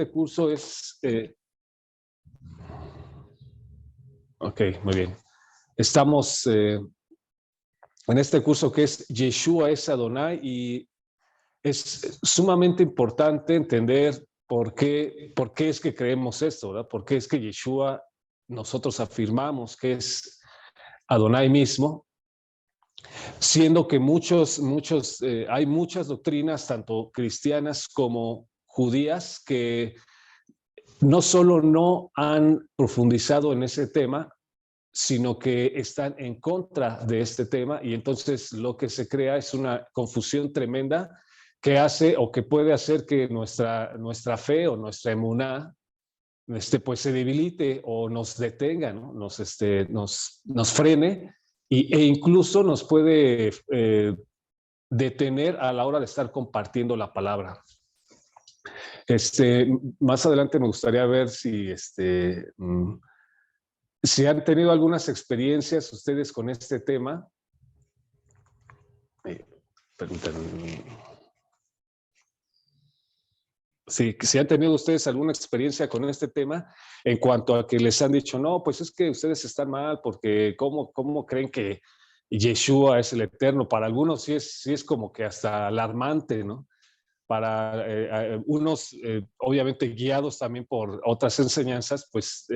curso es... ok, muy bien. Estamos en este curso que es Yeshua es Adonai y es sumamente importante entender por qué es que creemos esto, ¿verdad? ¿Por qué es que Yeshua nosotros afirmamos que es Adonai mismo? Siendo que hay muchas doctrinas, tanto cristianas como judías, que no solo no han profundizado en ese tema, sino que están en contra de este tema y entonces lo que se crea es una confusión tremenda que hace o que puede hacer que nuestra fe o nuestra emuná pues se debilite o nos detenga, ¿no? nos frene e incluso nos puede detener a la hora de estar compartiendo la palabra. Más adelante me gustaría ver si han tenido algunas experiencias ustedes con este tema. Permítanme. Sí, si han tenido ustedes alguna experiencia con este tema en cuanto a que les han dicho, no, pues es que ustedes están mal porque ¿cómo creen que Yeshua es el eterno? Para algunos sí es como que hasta alarmante, ¿no? Para unos, obviamente guiados también por otras enseñanzas, pues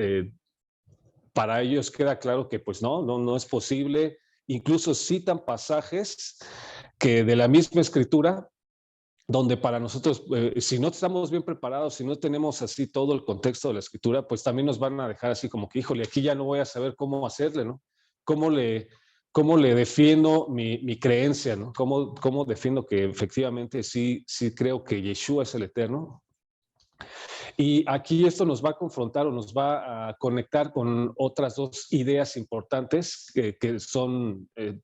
para ellos queda claro que pues no es posible. Incluso citan pasajes que de la misma escritura, donde para nosotros, si no estamos bien preparados, si no tenemos así todo el contexto de la escritura, pues también nos van a dejar así como que, híjole, aquí ya no voy a saber cómo hacerle, ¿no? ¿Cómo le defiendo mi creencia, ¿no? ¿Cómo defiendo que efectivamente sí creo que Yeshua es el eterno? Y aquí esto nos va a confrontar o nos va a conectar con otras dos ideas importantes que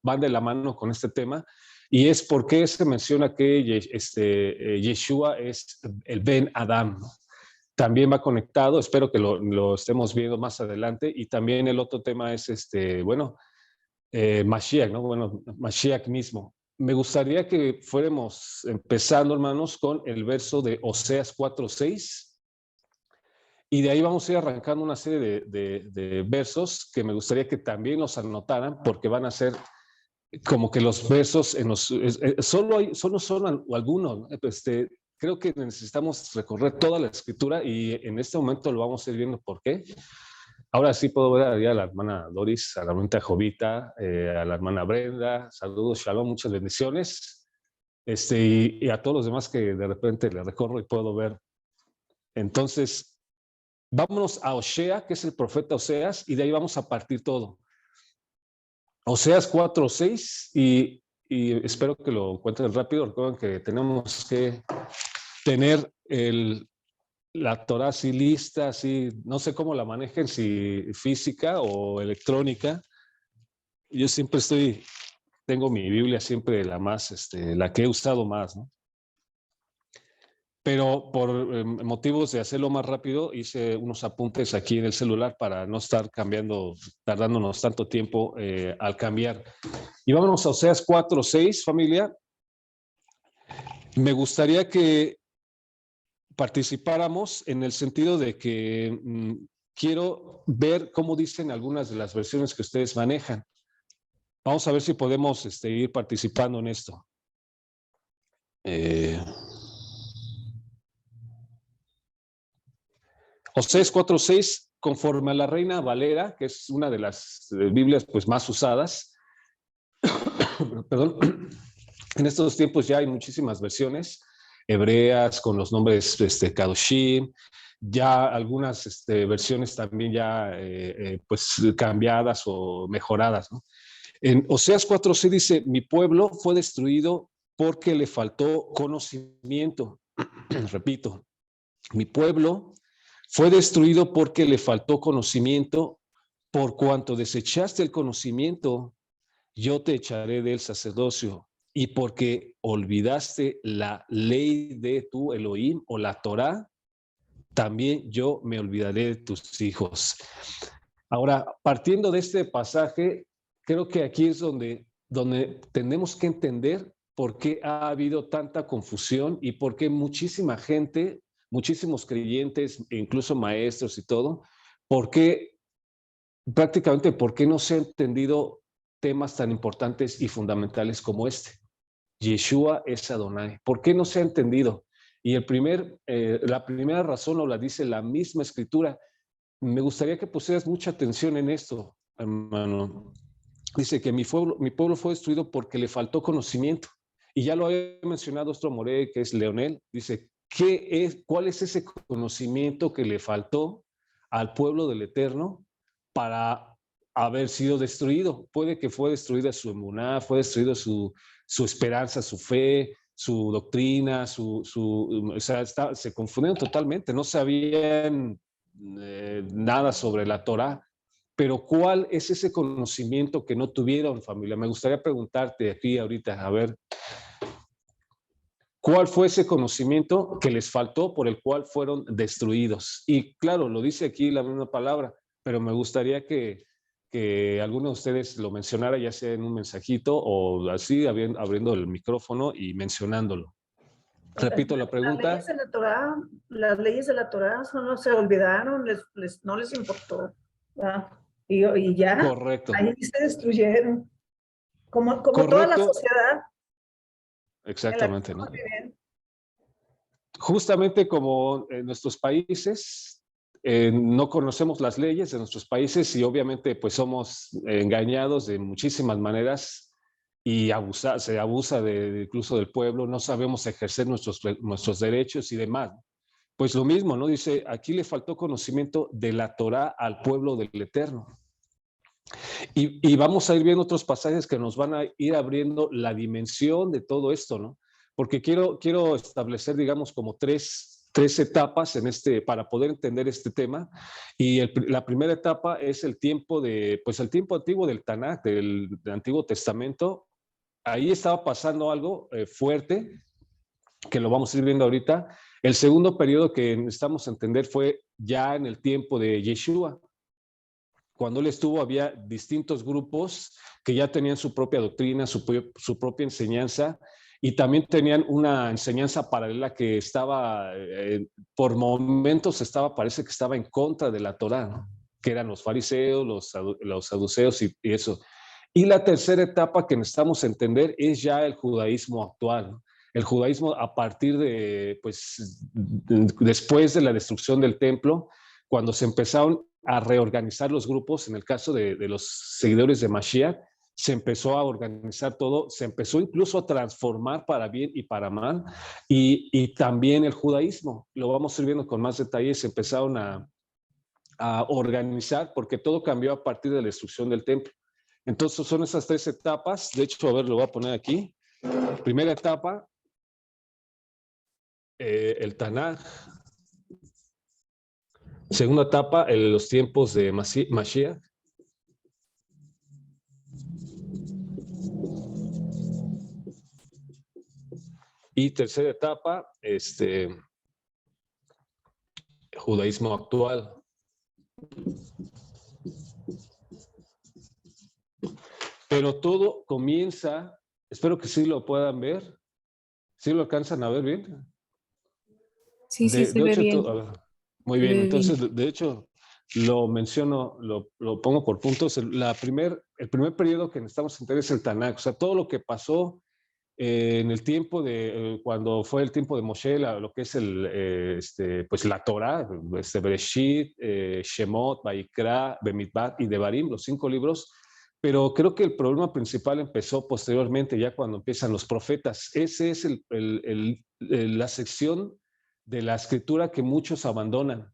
van de la mano con este tema. Y es por qué se menciona que Yeshua es el Ben Adam. También va conectado, espero que lo estemos viendo más adelante. Y también el otro tema es, Mashiach, ¿no? Bueno, Mashiach mismo. Me gustaría que fuéramos empezando, hermanos, con el verso de Oseas 4:6. Y de ahí vamos a ir arrancando una serie de versos que me gustaría que también los anotaran, porque van a ser como que los versos solo son algunos. Creo que necesitamos recorrer toda la escritura y en este momento lo vamos a ir viendo por qué. Ahora sí puedo ver a la hermana Doris, a la hermana Jovita, a la hermana Brenda. Saludos, shalom, muchas bendiciones. Y a todos los demás que de repente le recorro y puedo ver. Entonces, vámonos a Osea, que es el profeta Oseas, y de ahí vamos a partir todo. Oseas 4:6, y espero que lo encuentren rápido. Recuerden que tenemos que tener la Torah así lista, así, no sé cómo la manejen, si física o electrónica. Yo siempre tengo mi Biblia siempre la que he usado más, ¿no? Pero por motivos de hacerlo más rápido, hice unos apuntes aquí en el celular para no estar tardándonos tanto tiempo al cambiar. Y vámonos a Oseas 4:6, familia. Me gustaría que participáramos en el sentido de que quiero ver cómo dicen algunas de las versiones que ustedes manejan. Vamos a ver si podemos ir participando en esto. Oseas 4:6, conforme a la Reina Valera, que es una de las Biblias pues, más usadas. Perdón. En estos tiempos ya hay muchísimas versiones hebreas con los nombres Kadoshim, ya algunas versiones también ya pues cambiadas o mejoradas, ¿no? En Oseas 4:6 dice, mi pueblo fue destruido porque le faltó conocimiento. Repito, mi pueblo fue destruido porque le faltó conocimiento, por cuanto desechaste el conocimiento, yo te echaré del sacerdocio, y porque olvidaste la ley de tu Elohim o la Torá, también yo me olvidaré de tus hijos. Ahora, partiendo de este pasaje, creo que aquí es donde tenemos que entender por qué ha habido tanta confusión y por qué muchísima gente muchísimos creyentes, incluso maestros y todo, ¿por qué prácticamente por qué no se han entendido temas tan importantes y fundamentales como este? Yeshua es Adonai. ¿Por qué no se ha entendido? Y la primera razón nos la dice la misma escritura. Me gustaría que pusieras mucha atención en esto, hermano. Dice que mi pueblo fue destruido porque le faltó conocimiento. Y ya lo había mencionado nuestro Moré, que es Leonel. Dice, ¿cuál es ese conocimiento que le faltó al pueblo del Eterno para haber sido destruido? Puede que fue destruida su emuná, fue destruido su esperanza, su fe, su doctrina, o sea, se confundieron totalmente, no sabían nada sobre la Torá. Pero ¿cuál es ese conocimiento que no tuvieron, familia? Me gustaría preguntarte aquí ahorita, a ver, ¿cuál fue ese conocimiento que les faltó por el cual fueron destruidos? Y claro, lo dice aquí la misma palabra, pero me gustaría que alguno de ustedes lo mencionara, ya sea en un mensajito o así, abriendo el micrófono y mencionándolo. Repito la pregunta. Las leyes de la Torá no se olvidaron, no les importó. Y ya, Correcto. ahí se destruyeron. Como toda la Correcto. sociedad. Exactamente, ¿no? Justamente como en nuestros países no conocemos las leyes de nuestros países y obviamente pues somos engañados de muchísimas maneras y se abusa incluso del pueblo, no sabemos ejercer nuestros derechos y demás. Pues lo mismo, ¿no? Dice, aquí le faltó conocimiento de la Torá al pueblo del Eterno. Y vamos a ir viendo otros pasajes que nos van a ir abriendo la dimensión de todo esto, ¿no? Porque quiero establecer, digamos, como tres etapas para poder entender este tema. Y la primera etapa es el tiempo el tiempo antiguo del Tanakh, del Antiguo Testamento. Ahí estaba pasando algo fuerte, que lo vamos a ir viendo ahorita. El segundo periodo que necesitamos entender fue ya en el tiempo de Yeshua. Cuando él estuvo, había distintos grupos que ya tenían su propia doctrina, su propia enseñanza, y también tenían una enseñanza paralela que estaba, por momentos parece que estaba en contra de la Torá, ¿no? Que eran los fariseos, los saduceos y eso. Y la tercera etapa que necesitamos entender es ya el judaísmo actual, ¿no? El judaísmo a partir después de la destrucción del templo, cuando se empezaron a reorganizar los grupos, en el caso de los seguidores de Mashiach, se empezó a organizar todo, se empezó incluso a transformar para bien y para mal, y también el judaísmo, lo vamos a ir viendo con más detalles, se empezaron a organizar porque todo cambió a partir de la destrucción del templo. Entonces son esas tres etapas, de hecho, a ver, lo voy a poner aquí. Primera etapa, el Tanaj. Segunda etapa, los tiempos de Mashiach. Y tercera etapa, judaísmo actual. Pero todo comienza, espero que sí lo puedan ver, ¿sí lo alcanzan a ver bien? Sí, sí, se ve bien. Muy bien, entonces de hecho lo menciono, lo pongo por puntos. El primer periodo que necesitamos entender es el Tanakh, o sea, todo lo que pasó en el tiempo cuando fue el tiempo de Moshe, lo que es pues la Torah, Bereshit, Shemot, Vaikra, Bemidbar y Devarim, los 5 libros. Pero creo que el problema principal empezó posteriormente, ya cuando empiezan los profetas. Ese es la sección de la escritura que muchos abandonan.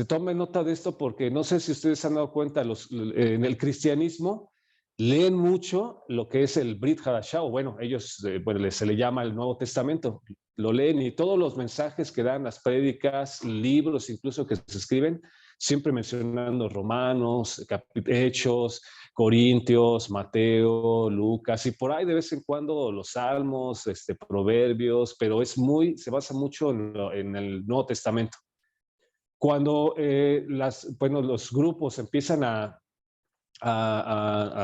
Tomen nota de esto porque no sé si ustedes se han dado cuenta, en el cristianismo leen mucho lo que es el Brit Hadashah, o bueno, ellos, se le llama el Nuevo Testamento, lo leen y todos los mensajes que dan, las prédicas, libros incluso que se escriben, siempre mencionando Romanos, Hechos, Corintios, Mateo, Lucas, y por ahí de vez en cuando los Salmos, Proverbios, pero se basa mucho en el Nuevo Testamento. Cuando los grupos empiezan a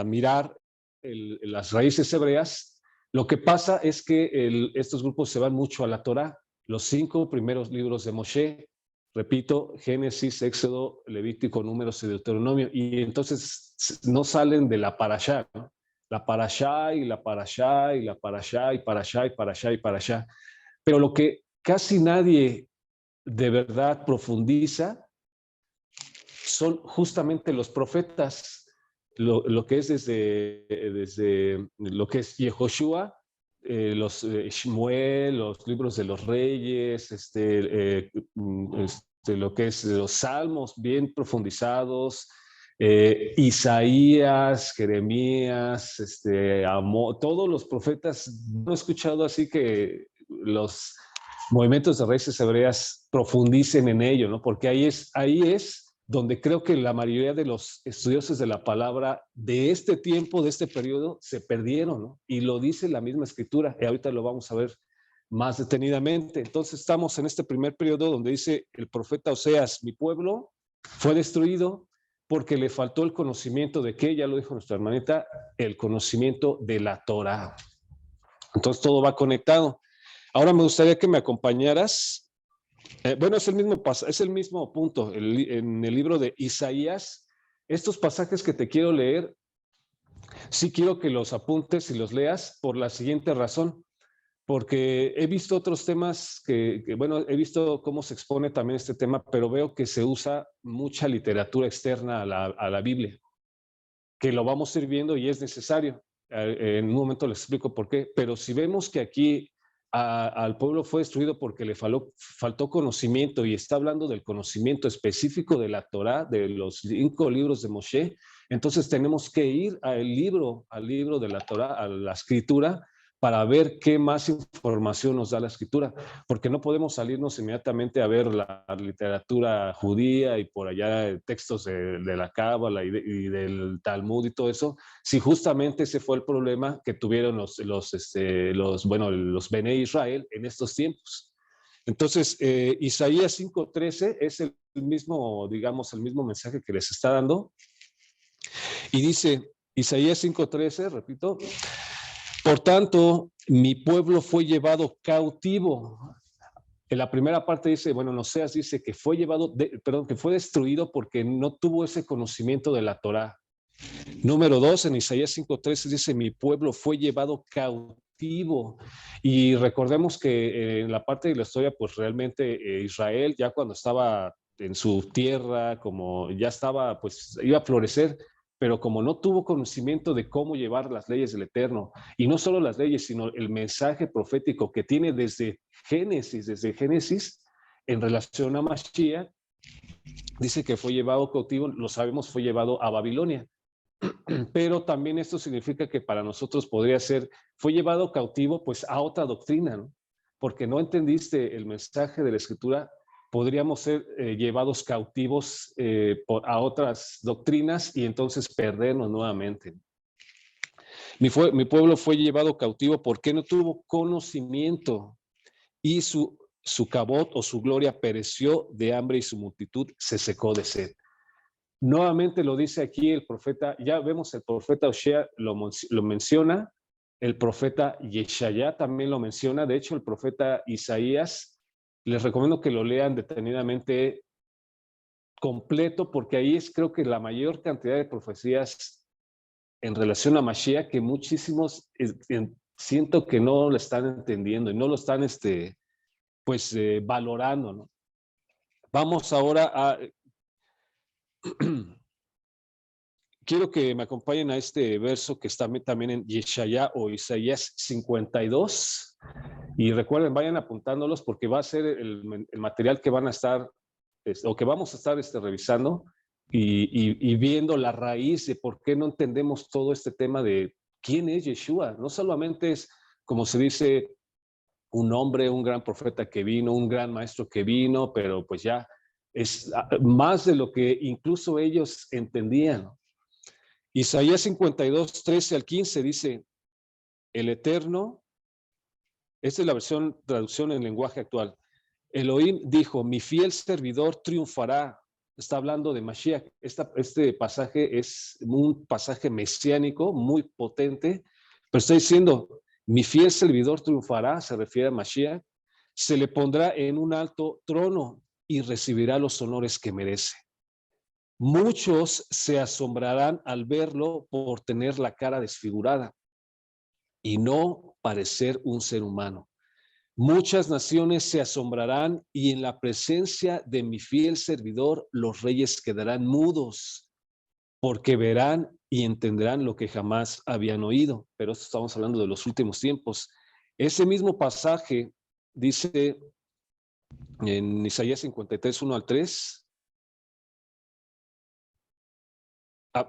mirar las raíces hebreas, lo que pasa es que estos grupos se van mucho a la Torá los 5 primeros libros de Moshe. Repito, Génesis, Éxodo, Levítico, Números y Deuteronomio. Y entonces no salen de la parashá, ¿no? La parashá y la parashá y la parashá y parashá y parashá y parashá. Pero lo que casi nadie de verdad profundiza son justamente los profetas, lo que es desde lo que es Yehoshua, los Shmuel, los libros de los reyes, lo que es los salmos bien profundizados, Isaías, Jeremías, todos los profetas. No he escuchado así que los movimientos de raíces hebreas profundicen en ello, ¿no? Porque ahí es donde creo que la mayoría de los estudiosos de la palabra de este tiempo, de este periodo, se perdieron, ¿no? Y lo dice la misma escritura, y ahorita lo vamos a ver más detenidamente. Entonces estamos en este primer periodo donde dice el profeta Oseas, mi pueblo fue destruido porque le faltó el conocimiento de qué, ya lo dijo nuestra hermanita, el conocimiento de la Torah. Entonces todo va conectado. Ahora me gustaría que me acompañaras. Bueno, es el mismo punto en el libro de Isaías. Estos pasajes que te quiero leer, sí quiero que los apuntes y los leas por la siguiente razón, porque he visto otros temas bueno, he visto cómo se expone también este tema, pero veo que se usa mucha literatura externa a la Biblia, que lo vamos a ir viendo y es necesario. En un momento les explico por qué, pero si vemos que aquí al pueblo fue destruido porque le faltó conocimiento y está hablando del conocimiento específico de la Torá, de los 5 libros de Moshe, entonces tenemos que ir al libro de la Torá, a la escritura, para ver qué más información nos da la escritura, porque no podemos salirnos inmediatamente a ver la literatura judía y por allá textos de la Cábala y del Talmud y todo eso, si justamente ese fue el problema que tuvieron los Bene Israel en estos tiempos. Entonces, Isaías 5:13 es el mismo, digamos, el mismo mensaje que les está dando. Y dice, Isaías 5:13, repito, por tanto, mi pueblo fue llevado cautivo. En la primera parte dice, bueno, en Oseas dice que fue que fue destruido porque no tuvo ese conocimiento de la Torá. Número 2, en Isaías 5:13 dice, mi pueblo fue llevado cautivo. Y recordemos que en la parte de la historia, pues realmente Israel, ya cuando estaba en su tierra, como ya estaba, pues iba a florecer, pero como no tuvo conocimiento de cómo llevar las leyes del Eterno, y no solo las leyes, sino el mensaje profético que tiene desde Génesis, en relación a Mashiach, dice que fue llevado cautivo, lo sabemos, fue llevado a Babilonia. Pero también esto significa que para nosotros podría ser, fue llevado cautivo pues a otra doctrina, ¿no? Porque no entendiste el mensaje de la Escritura, podríamos ser llevados cautivos a otras doctrinas y entonces perdernos nuevamente. Mi pueblo fue llevado cautivo porque no tuvo conocimiento y su cabot o su gloria pereció de hambre y su multitud se secó de sed. Nuevamente lo dice aquí el profeta, ya vemos el profeta Osea lo menciona, el profeta Yeshaya también lo menciona, de hecho el profeta Isaías, les recomiendo que lo lean detenidamente completo, porque ahí es creo que la mayor cantidad de profecías en relación a Mashiach que muchísimos siento que no lo están entendiendo y no lo están valorando, ¿no? Vamos ahora a... Quiero que me acompañen a este verso que está también en Yeshaya o Isaías 52. Y recuerden, vayan apuntándolos porque va a ser el material que van a estar, o que vamos a estar revisando y viendo la raíz de por qué no entendemos todo este tema de quién es Yeshua. No solamente es, como se dice, un hombre, un gran profeta que vino, un gran maestro que vino, pero pues ya es más de lo que incluso ellos entendían. Isaías 52, 13 al 15 dice, el Eterno, esta es la traducción en lenguaje actual, Elohim dijo, mi fiel servidor triunfará. Está hablando de Mashiach. Este pasaje es un pasaje mesiánico muy potente, pero está diciendo, mi fiel servidor triunfará, se refiere a Mashiach. se le pondrá en un alto trono y recibirá los honores que merece. Muchos se asombrarán al verlo por tener la cara desfigurada y no parecer un ser humano. Muchas naciones se asombrarán y en la presencia de mi fiel servidor los reyes quedarán mudos, porque verán y entenderán lo que jamás habían oído. Pero esto estamos hablando de los últimos tiempos. Ese mismo pasaje dice en Isaías 53, 1 al 3.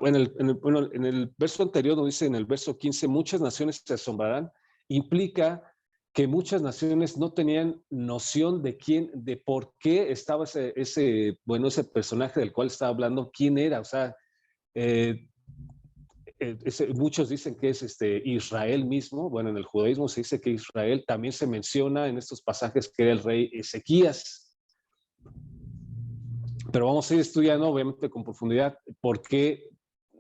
En el verso anterior, donde dice en el verso 15, muchas naciones se asombrarán, implica que muchas naciones no tenían noción de por qué estaba ese personaje del cual estaba hablando, quién era. O sea, muchos dicen que es Israel mismo. Bueno, en el judaísmo se dice que Israel también se menciona en estos pasajes que era el rey Ezequías. Pero vamos a ir estudiando, obviamente, con profundidad por qué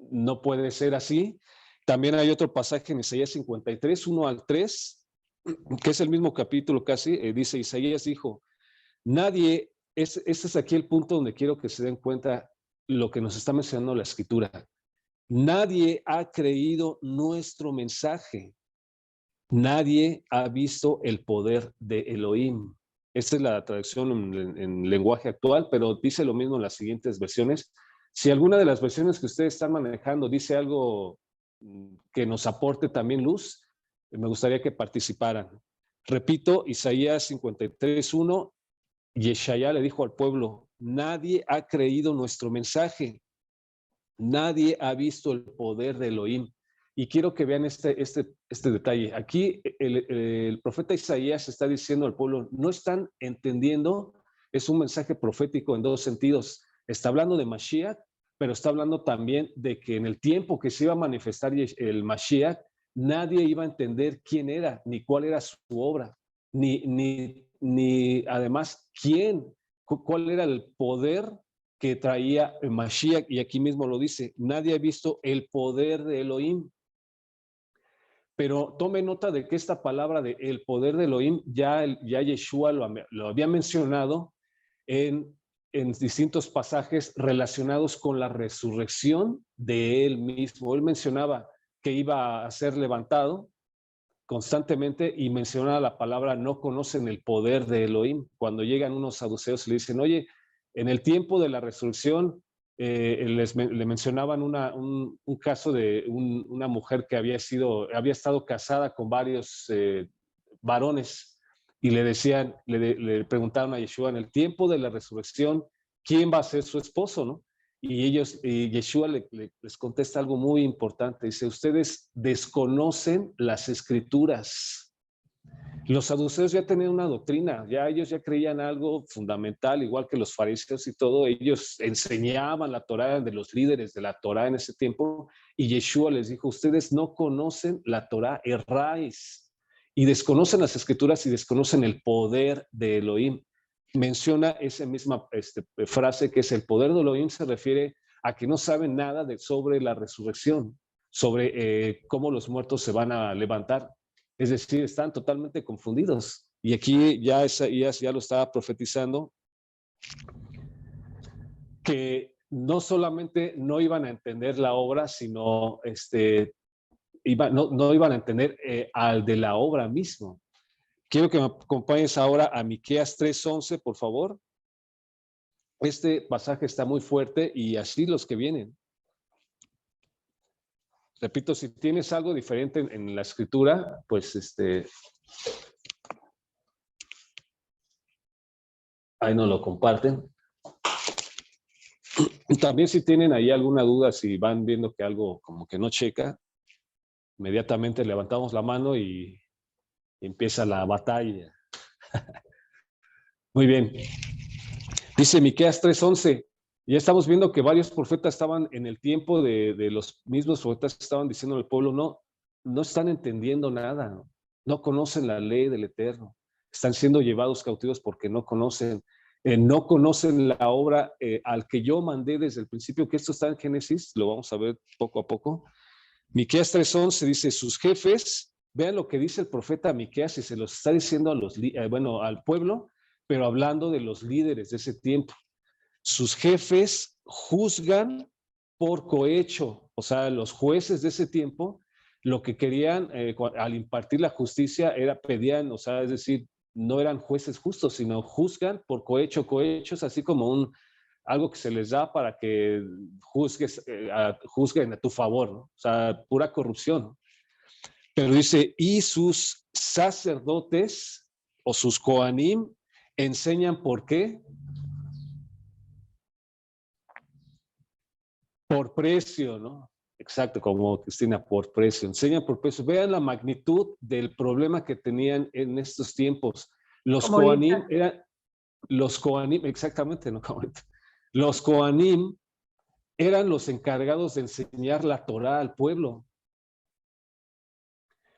no puede ser así. También hay otro pasaje en Isaías 53, 1 al 3, que es el mismo capítulo casi. Dice, Isaías dijo, nadie, este es aquí el punto donde quiero que se den cuenta lo que nos está mencionando la Escritura. Nadie ha creído nuestro mensaje. Nadie ha visto el poder de Elohim. Esta es la traducción en lenguaje actual, pero dice lo mismo en las siguientes versiones. Si alguna de las versiones que ustedes están manejando dice algo que nos aporte también luz, me gustaría que participaran. Repito, Isaías 53:1, Yeshaya le dijo al pueblo, nadie ha creído nuestro mensaje, nadie ha visto el poder de Elohim. Y quiero que vean este detalle. Aquí el profeta Isaías está diciendo al pueblo, no están entendiendo, es un mensaje profético en dos sentidos. Está hablando de Mashiach, pero está hablando también de que en el tiempo que se iba a manifestar el Mashiach, nadie iba a entender quién era, ni cuál era su obra, ni además cuál era el poder que traía el Mashiach. Y aquí mismo lo dice, nadie ha visto el poder de Elohim. Pero tome nota de que esta palabra de el poder de Elohim, ya Yeshua lo había mencionado en distintos pasajes relacionados con la resurrección de él mismo. Él mencionaba que iba a ser levantado constantemente y mencionaba la palabra no conocen el poder de Elohim. Cuando llegan unos saduceos y le dicen, oye, en el tiempo de la resurrección, le mencionaban un caso de una mujer que había estado casada con varios varones y le decían, le preguntaron a Yeshua en el tiempo de la resurrección, ¿quién va a ser su esposo? ¿No? Y Yeshua les contesta algo muy importante. Dice, ustedes desconocen las escrituras. Los saduceos ya tenían una doctrina, ellos ya creían algo fundamental, igual que los fariseos y todo. Ellos enseñaban la Torá de los líderes de la Torá en ese tiempo. Y Yeshua les dijo, ustedes no conocen la Torá, erráis. Y desconocen las escrituras y desconocen el poder de Elohim. Menciona esa misma frase que es el poder de Elohim, se refiere a que no saben nada sobre la resurrección, sobre cómo los muertos se van a levantar. Es decir, están totalmente confundidos. Y aquí ya Isaías ya lo estaba profetizando, que no solamente no iban a entender la obra, sino no iban a entender al de la obra mismo. Quiero que me acompañes ahora a Miqueas 3:11, por favor. Este pasaje está muy fuerte y así los que vienen. Repito, si tienes algo diferente en la escritura, pues ahí nos lo comparten. También si tienen ahí alguna duda, si van viendo que algo como que no checa, inmediatamente levantamos la mano y empieza la batalla. Muy bien. Dice Miqueas 3:11. Ya estamos viendo que varios profetas estaban en el tiempo de los mismos profetas que estaban diciendo al pueblo, no están entendiendo nada, no conocen la ley del Eterno, están siendo llevados cautivos porque no conocen la obra al que yo mandé desde el principio, que esto está en Génesis, lo vamos a ver poco a poco. Miqueas 3:11 dice, sus jefes Vean lo que dice el profeta Miqueas y se los está diciendo a al pueblo, pero hablando de los líderes de ese tiempo. Sus jefes juzgan por cohecho, o sea, los jueces de ese tiempo lo que querían al impartir la justicia pedían, o sea, es decir, no eran jueces justos, sino juzgan por cohecho. Cohecho es así como algo que se les da para que juzguen a tu favor, ¿no? O sea, pura corrupción, ¿no? Pero dice, y sus sacerdotes o sus coanim enseñan por qué. Por precio, ¿no? Exacto, como Cristina, por precio. Enseñan por precio. Vean la magnitud del problema que tenían en estos tiempos. Los coanim exactamente, ¿no? Los coanim eran los encargados de enseñar la Torá al pueblo.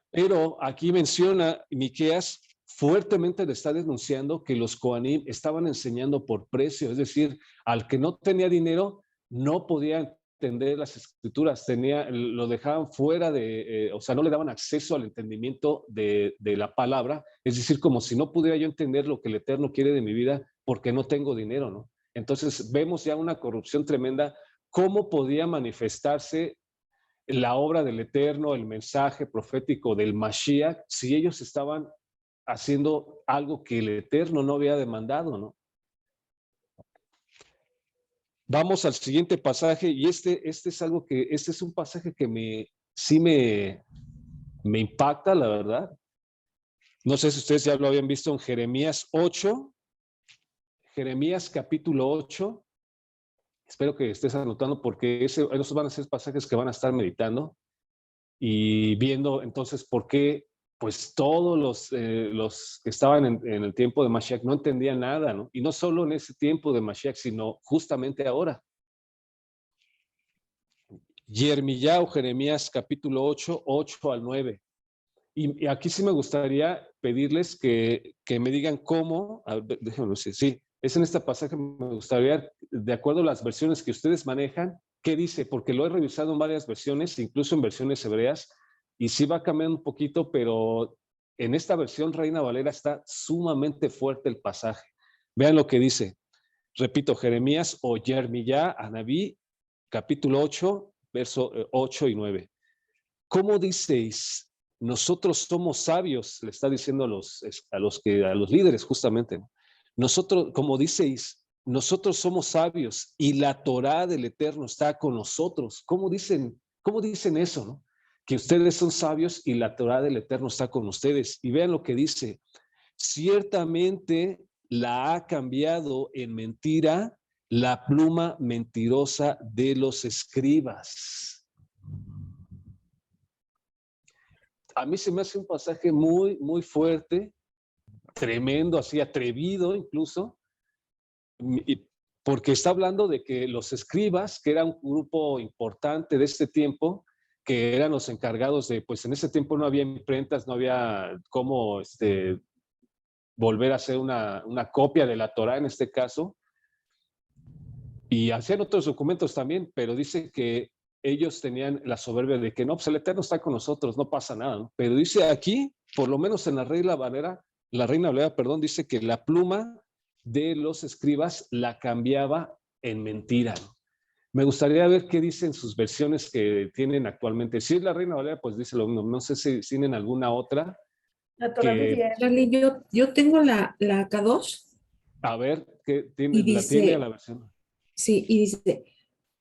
Pero aquí menciona Miqueas, fuertemente le está denunciando que los coanim estaban enseñando por precio, es decir, al que no tenía dinero no podía entender las escrituras, lo dejaban fuera o sea, no le daban acceso al entendimiento de la palabra, es decir, como si no pudiera yo entender lo que el Eterno quiere de mi vida porque no tengo dinero, ¿no? Entonces vemos ya una corrupción tremenda, cómo podía manifestarse la obra del Eterno, el mensaje profético del Mashiach, si ellos estaban haciendo algo que el Eterno no había demandado, ¿no? Vamos al siguiente pasaje, y este es un pasaje que sí me impacta, la verdad. No sé si ustedes ya lo habían visto en Jeremías 8, Jeremías capítulo 8. Espero que estés anotando porque esos van a ser pasajes que van a estar meditando y viendo entonces por qué pues todos los que estaban en el tiempo de Mashiach no entendían nada, ¿no? Y no solo en ese tiempo de Mashiach, sino justamente ahora. Jeremías capítulo 8, 8 al 9. Y aquí sí me gustaría pedirles que me digan cómo, déjenme decir, sí, es en este pasaje, me gustaría, de acuerdo a las versiones que ustedes manejan, ¿qué dice? Porque lo he revisado en varias versiones, incluso en versiones hebreas, y sí va cambiando un poquito, pero en esta versión Reina Valera está sumamente fuerte el pasaje. Vean lo que dice. Repito, Jeremías o Jeremías, Anabí, capítulo 8, verso 8 y 9. ¿Cómo diceis? Nosotros somos sabios, le está diciendo a los líderes justamente. Nosotros, como diceis, nosotros somos sabios y la Torá del Eterno está con nosotros. ¿Cómo dicen eso, no? Que ustedes son sabios y la Torá del Eterno está con ustedes. Y vean lo que dice. Ciertamente la ha cambiado en mentira la pluma mentirosa de los escribas. A mí se me hace un pasaje muy, muy fuerte, tremendo, así atrevido incluso, porque está hablando de que los escribas, que era un grupo importante de este tiempo, que eran los encargados de, pues en ese tiempo no había imprentas, no había cómo volver a hacer una copia de la Torá en este caso, y hacían otros documentos también, pero dice que ellos tenían la soberbia de que no, pues el Eterno está con nosotros, no pasa nada, ¿no? Pero dice aquí, por lo menos en la Reina Valera, dice que la pluma de los escribas la cambiaba en mentira, ¿no? Me gustaría ver qué dicen sus versiones que tienen actualmente. Si es la Reina Valera, pues dice lo mismo. No sé si tienen alguna otra. La Torah Viviente. Charlie, yo tengo la K2 A ver, ¿qué y la tiene a dice, la versión? sí, y dice,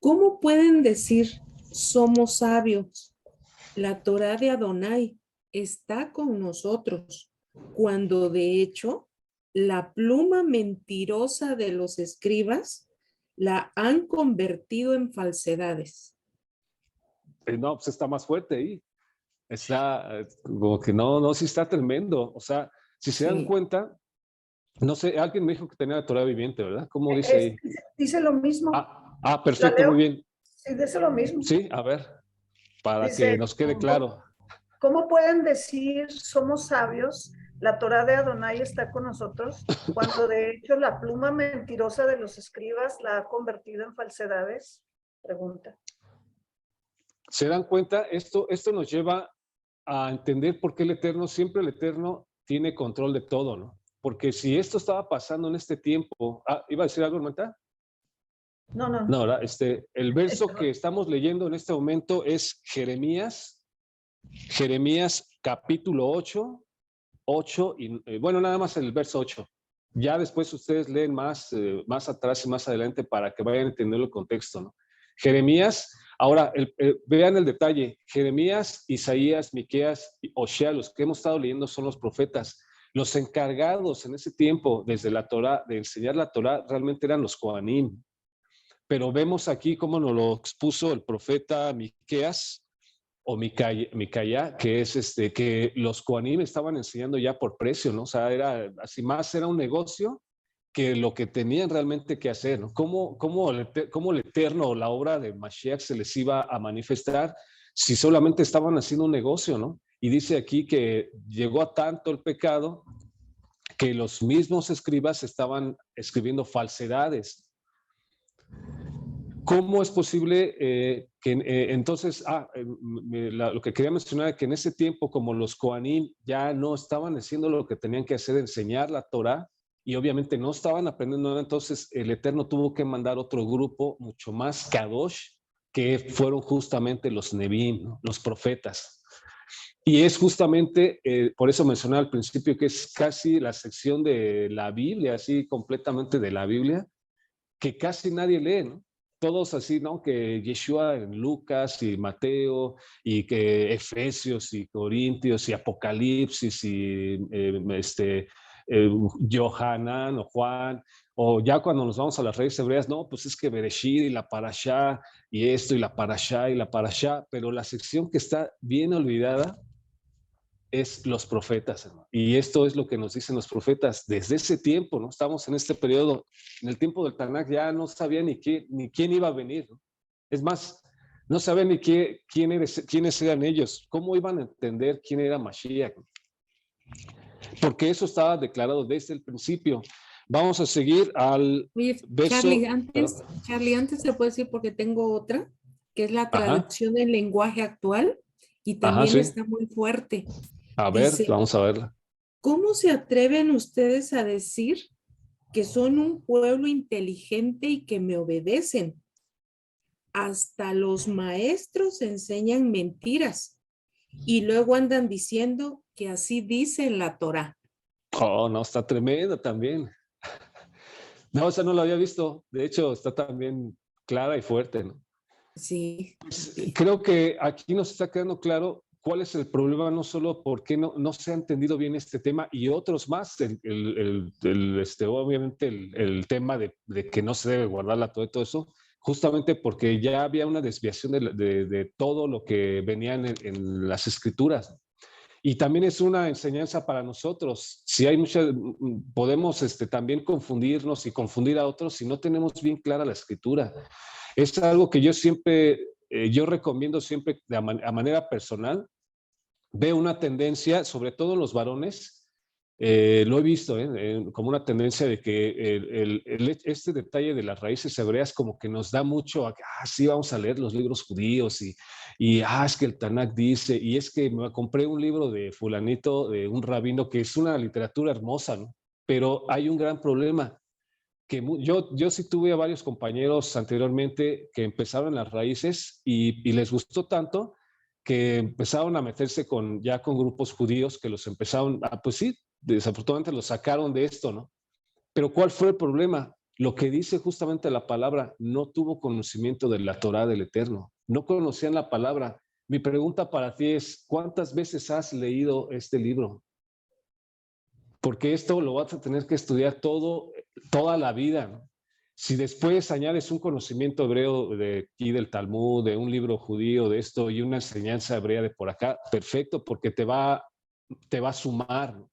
¿cómo pueden decir somos sabios? La Torá de Adonai está con nosotros, cuando de hecho la pluma mentirosa de los escribas la han convertido en falsedades. No, pues está más fuerte ahí. Está como que no, sí está tremendo. O sea, si se dan cuenta, no sé, alguien me dijo que tenía la Torah viviente, ¿verdad? ¿Cómo dice ahí? Dice lo mismo. Perfecto, muy bien. Sí, dice lo mismo. Sí, a ver, para dice, que nos quede claro. ¿Cómo pueden decir somos sabios? La Torá de Adonai está con nosotros, cuando de hecho la pluma mentirosa de los escribas la ha convertido en falsedades. Pregunta. ¿Se dan cuenta? Esto nos lleva a entender por qué el Eterno, siempre el Eterno tiene control de todo, ¿no? Porque si esto estaba pasando en este tiempo, ¿iba a decir algo, Hermanita? No, no. No, ¿verdad? El verso que estamos leyendo en este momento es Jeremías capítulo 8 y bueno, nada más el verso 8. Ya después ustedes leen más atrás y más adelante para que vayan entendiendo el contexto, ¿no? Jeremías, ahora vean el detalle, Jeremías, Isaías, Miqueas, Osea, los que hemos estado leyendo son los profetas. Los encargados en ese tiempo desde la Torá, de enseñar la Torá, realmente eran los Kohanim. Pero vemos aquí cómo nos lo expuso el profeta Miqueas, o Micaya, que es que los Kohanim estaban enseñando ya por precio, ¿no? O sea, era así más, era un negocio que lo que tenían realmente que hacer, ¿no? ¿Cómo el Eterno o la obra de Mashiach se les iba a manifestar si solamente estaban haciendo un negocio, ¿no? Y dice aquí que llegó a tanto el pecado que los mismos escribas estaban escribiendo falsedades. ¿Cómo es posible entonces, lo que quería mencionar es que en ese tiempo, como los Kohanim ya no estaban haciendo lo que tenían que hacer, enseñar la Torah, y obviamente no estaban aprendiendo nada, entonces el Eterno tuvo que mandar otro grupo mucho más kadosh, que fueron justamente los Nebim, ¿no? Los profetas. Y es justamente, por eso mencioné al principio, que es casi la sección de la Biblia, así completamente de la Biblia, que casi nadie lee, ¿no? Todos así, ¿no? Que Yeshua en Lucas y Mateo, y que Efesios y Corintios y Apocalipsis y Yohanan o Juan, o ya cuando nos vamos a las raíces hebreas, no, pues es que Bereshit y la Parashá y esto y la Parashá, pero la sección que está bien olvidada es los profetas, ¿no? Y esto es lo que nos dicen los profetas desde ese tiempo, ¿no? Estamos en este periodo, en el tiempo del Tanakh ya no sabía ni quién iba a venir, ¿no? Es más, no sabían ni quiénes eran ellos, cómo iban a entender quién era Mashiach, ¿no? Porque eso estaba declarado desde el principio. Vamos a seguir al verso. Charlie, antes se puede decir porque tengo otra, que es la traducción del lenguaje actual y también sí. está muy fuerte. A ver, vamos a verla. ¿Cómo se atreven ustedes a decir que son un pueblo inteligente y que me obedecen? Hasta los maestros enseñan mentiras y luego andan diciendo que así dice en la Torá. Oh, no, está tremendo también. No, esa no la había visto. De hecho, está también clara y fuerte, ¿no? Sí. Creo que aquí nos está quedando claro cuál es el problema, no solo porque no se ha entendido bien este tema y otros más, obviamente el tema de que no se debe guardar la Torá y todo eso, justamente porque ya había una desviación de todo lo que venía en las escrituras. Y también es una enseñanza para nosotros. Si hay podemos también confundirnos y confundir a otros si no tenemos bien clara la escritura. Es algo que yo siempre, yo recomiendo siempre a manera personal. Veo una tendencia, sobre todo en los varones, lo he visto como una tendencia de que este detalle de las raíces hebreas como que nos da mucho a que, sí, vamos a leer los libros judíos y es que el Tanakh dice, y es que me compré un libro de fulanito, de un rabino, que es una literatura hermosa, ¿no? Pero hay un gran problema, que yo sí tuve a varios compañeros anteriormente que empezaron las raíces y les gustó tanto que empezaron a meterse ya con grupos judíos que los empezaron pues sí, desafortunadamente los sacaron de esto, ¿no? Pero ¿cuál fue el problema? Lo que dice justamente la palabra, no tuvo conocimiento de la Torá del Eterno, no conocían la palabra. Mi pregunta para ti es, ¿cuántas veces has leído este libro? Porque esto lo vas a tener que estudiar toda la vida, ¿no? Si después añades un conocimiento hebreo de aquí del Talmud, de un libro judío, de esto y una enseñanza hebrea de por acá, perfecto, porque te va a sumar, ¿no?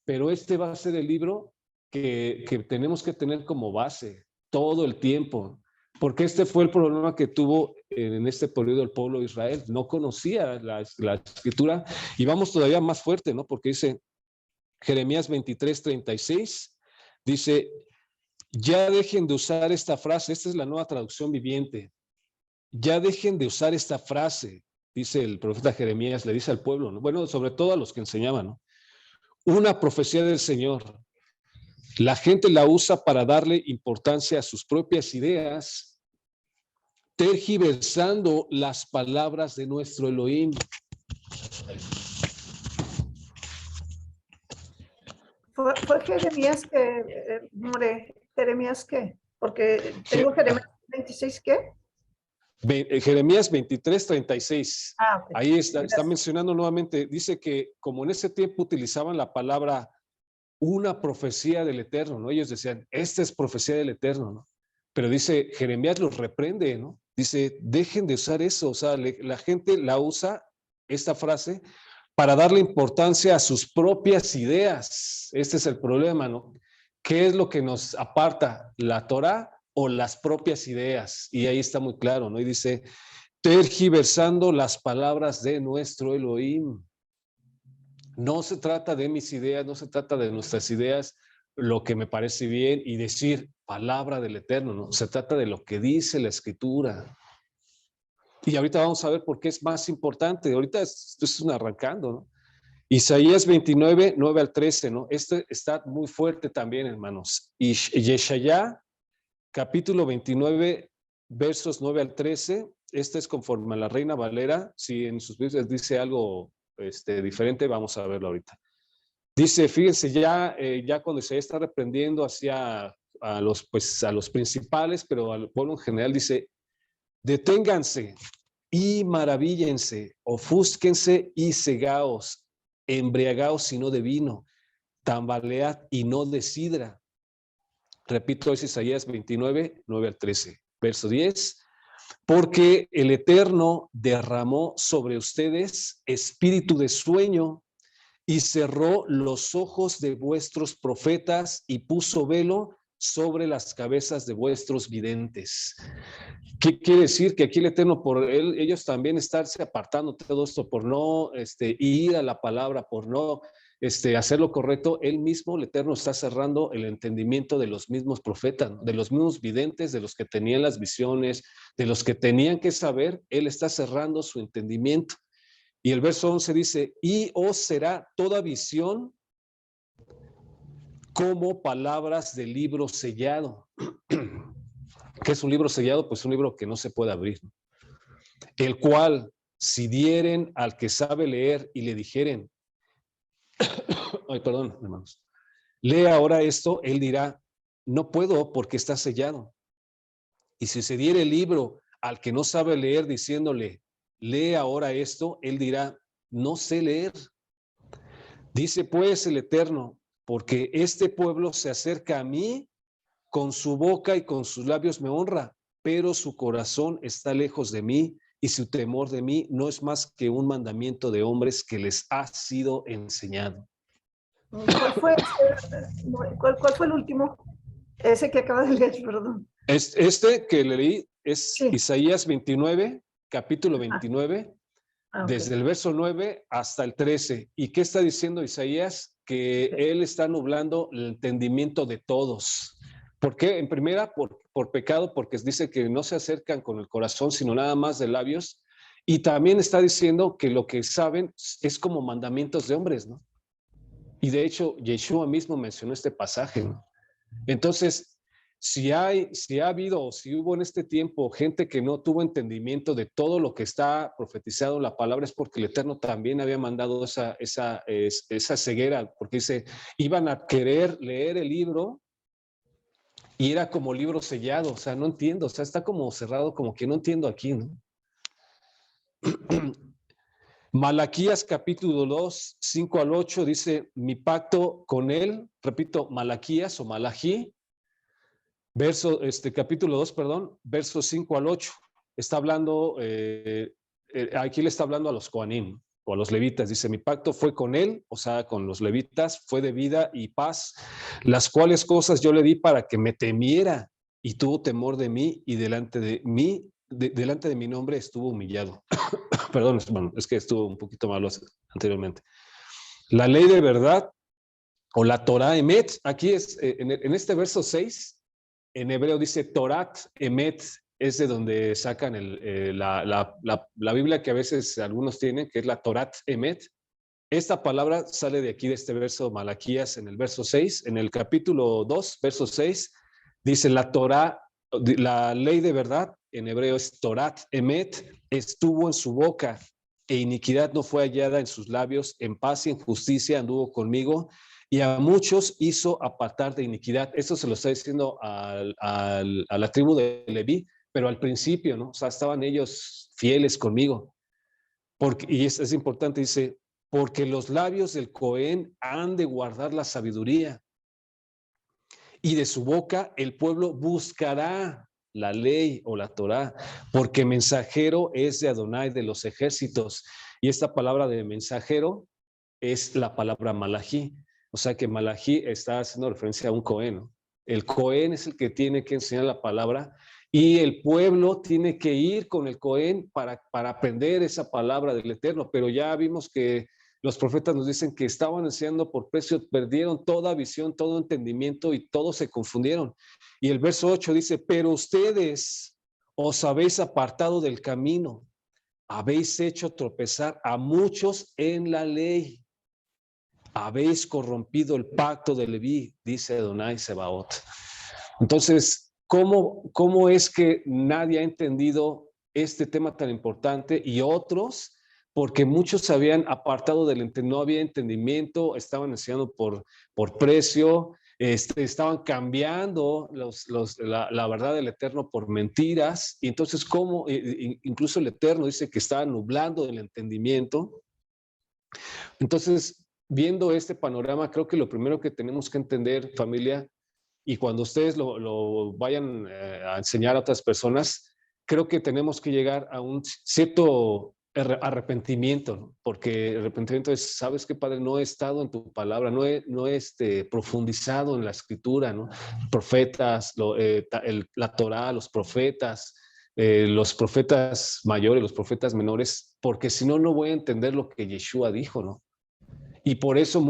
Pero va a ser el libro que tenemos que tener como base todo el tiempo, porque fue el problema que tuvo en este periodo el pueblo de Israel. No conocía la escritura y vamos todavía más fuerte, ¿no? Porque dice Jeremías 23:36, dice, ya dejen de usar esta frase, esta es la Nueva Traducción Viviente, ya dejen de usar esta frase, dice el profeta Jeremías, le dice al pueblo, ¿no? Bueno, sobre todo a los que enseñaban, ¿no? Una profecía del Señor. La gente la usa para darle importancia a sus propias ideas, tergiversando las palabras de nuestro Elohim. Fue Jeremías que, More, Jeremías qué, porque tengo Jeremías 26, ¿qué? Jeremías 23:36. Ok. Ahí está mencionando nuevamente, dice que como en ese tiempo utilizaban la palabra una profecía del Eterno, ¿no? Ellos decían, esta es profecía del Eterno, ¿no? Pero dice, Jeremías los reprende, ¿no? Dice, dejen de usar eso, o sea, la gente la usa, esta frase, para darle importancia a sus propias ideas. Este es el problema, ¿no? ¿Qué es lo que nos aparta? ¿La Torá o las propias ideas? Y ahí está muy claro, ¿no? Y dice, tergiversando las palabras de nuestro Elohim. No se trata de mis ideas, no se trata de nuestras ideas, lo que me parece bien y decir palabra del Eterno, ¿no? Se trata de lo que dice la Escritura. Y ahorita vamos a ver por qué es más importante. Ahorita esto es un arrancando, ¿no? Isaías 29, 9 al 13, ¿no? Este está muy fuerte también, hermanos. Y Yeshayá, capítulo 29, versos 9 al 13. Este es conforme a la Reina Valera. Si en sus Biblias dice algo diferente, vamos a verlo ahorita. Dice, fíjense, ya cuando Isaías está reprendiendo hacia a los principales, pero al pueblo en general, dice, deténganse y maravíllense, ofúsquense y cegaos, embriagaos y no de vino, tambalead y no de sidra. Repito, es Isaías 29, 9 al 13. Verso 10. Porque el Eterno derramó sobre ustedes espíritu de sueño y cerró los ojos de vuestros profetas y puso velo sobre las cabezas de vuestros videntes. ¿Qué quiere decir? Que aquí el Eterno, por ellos también estarse apartando todo esto, por no ir a la palabra, por no hacer lo correcto, él mismo, el Eterno, está cerrando el entendimiento de los mismos profetas, de los mismos videntes, de los que tenían las visiones, de los que tenían que saber, él está cerrando su entendimiento. Y el verso 11 dice, y os será toda visión como palabras del libro sellado. ¿Qué es un libro sellado? Pues un libro que no se puede abrir. El cual, si dieren al que sabe leer y le dijeren, ay, perdón, hermanos, lee ahora esto, él dirá, no puedo porque está sellado. Y si se diere el libro al que no sabe leer diciéndole, lee ahora esto, él dirá, no sé leer. Dice pues el Eterno, porque este pueblo se acerca a mí, con su boca y con sus labios me honra, pero su corazón está lejos de mí y su temor de mí no es más que un mandamiento de hombres que les ha sido enseñado. ¿Cuál fue el último? Ese que acaba de leer, perdón. Este que leí es Sí. Isaías 29, capítulo 29, Okay. desde el verso 9 hasta el 13. ¿Y qué está diciendo Isaías? Que él está nublando el entendimiento de todos. ¿Por qué? En primera, por pecado, porque dice que no se acercan con el corazón, sino nada más de labios. Y también está diciendo que lo que saben es como mandamientos de hombres, ¿no? Y de hecho, Yeshua mismo mencionó este pasaje, ¿no? Entonces, si ha habido o si hubo en este tiempo gente que no tuvo entendimiento de todo lo que está profetizado en la palabra, es porque el Eterno también había mandado esa ceguera, porque dice, iban a querer leer el libro y era como libro sellado, o sea, no entiendo, o sea, está como cerrado, como que no entiendo aquí, ¿no? Malaquías capítulo 2, 5 al 8 dice, mi pacto con él, repito, Malaquías o Malají, capítulo 2, perdón, versos 5 al 8, está hablando, aquí le está hablando a los Coanim o a los levitas, dice, mi pacto fue con él, o sea, con los levitas, fue de vida y paz, las cuales cosas yo le di para que me temiera y tuvo temor de mí y delante de mí, delante de mi nombre estuvo humillado. Perdón, bueno, es que estuvo un poquito malo anteriormente. La ley de verdad o la Torah Emet, aquí es, en este verso 6, en hebreo dice Torat Emet, es de donde sacan la Biblia que a veces algunos tienen, que es la Torat Emet. Esta palabra sale de aquí, de este verso Malaquías, en el verso 6. En el capítulo 2, verso 6, dice la Torá, la ley de verdad, en hebreo es Torat Emet, estuvo en su boca, e iniquidad no fue hallada en sus labios, en paz y en justicia anduvo conmigo, y a muchos hizo apartar de iniquidad. Esto se lo está diciendo a la tribu de Leví, pero al principio, ¿no? O sea, estaban ellos fieles conmigo. Porque, y es importante, dice, porque los labios del Cohen han de guardar la sabiduría, y de su boca el pueblo buscará la ley o la Torá, porque mensajero es de Adonai de los ejércitos. Y esta palabra de mensajero es la palabra Malají. O sea que Malají está haciendo referencia a un Cohen, ¿no? El Cohen es el que tiene que enseñar la palabra y el pueblo tiene que ir con el Cohen para aprender esa palabra del Eterno. Pero ya vimos que los profetas nos dicen que estaban enseñando por precio, perdieron toda visión, todo entendimiento y todos se confundieron. Y el verso 8 dice, pero ustedes os habéis apartado del camino, habéis hecho tropezar a muchos en la ley, habéis corrompido el pacto de Leví, dice Adonai Sebaot. Entonces, ¿cómo es que nadie ha entendido este tema tan importante y otros? Porque muchos se habían apartado no había entendimiento, estaban enseñando por precio, estaban cambiando la verdad del Eterno por mentiras. Y entonces, ¿cómo? Incluso el Eterno dice que estaba nublando el entendimiento. Entonces, viendo este panorama, creo que lo primero que tenemos que entender, familia, y cuando ustedes lo vayan a enseñar a otras personas, creo que tenemos que llegar a un cierto arrepentimiento, ¿no? Porque el arrepentimiento es, ¿sabes qué, Padre? No he estado en tu palabra, no he profundizado en la escritura, ¿no? Profetas, la Torá, los profetas mayores, los profetas menores, porque si no, no voy a entender lo que Yeshua dijo, ¿no? Y por eso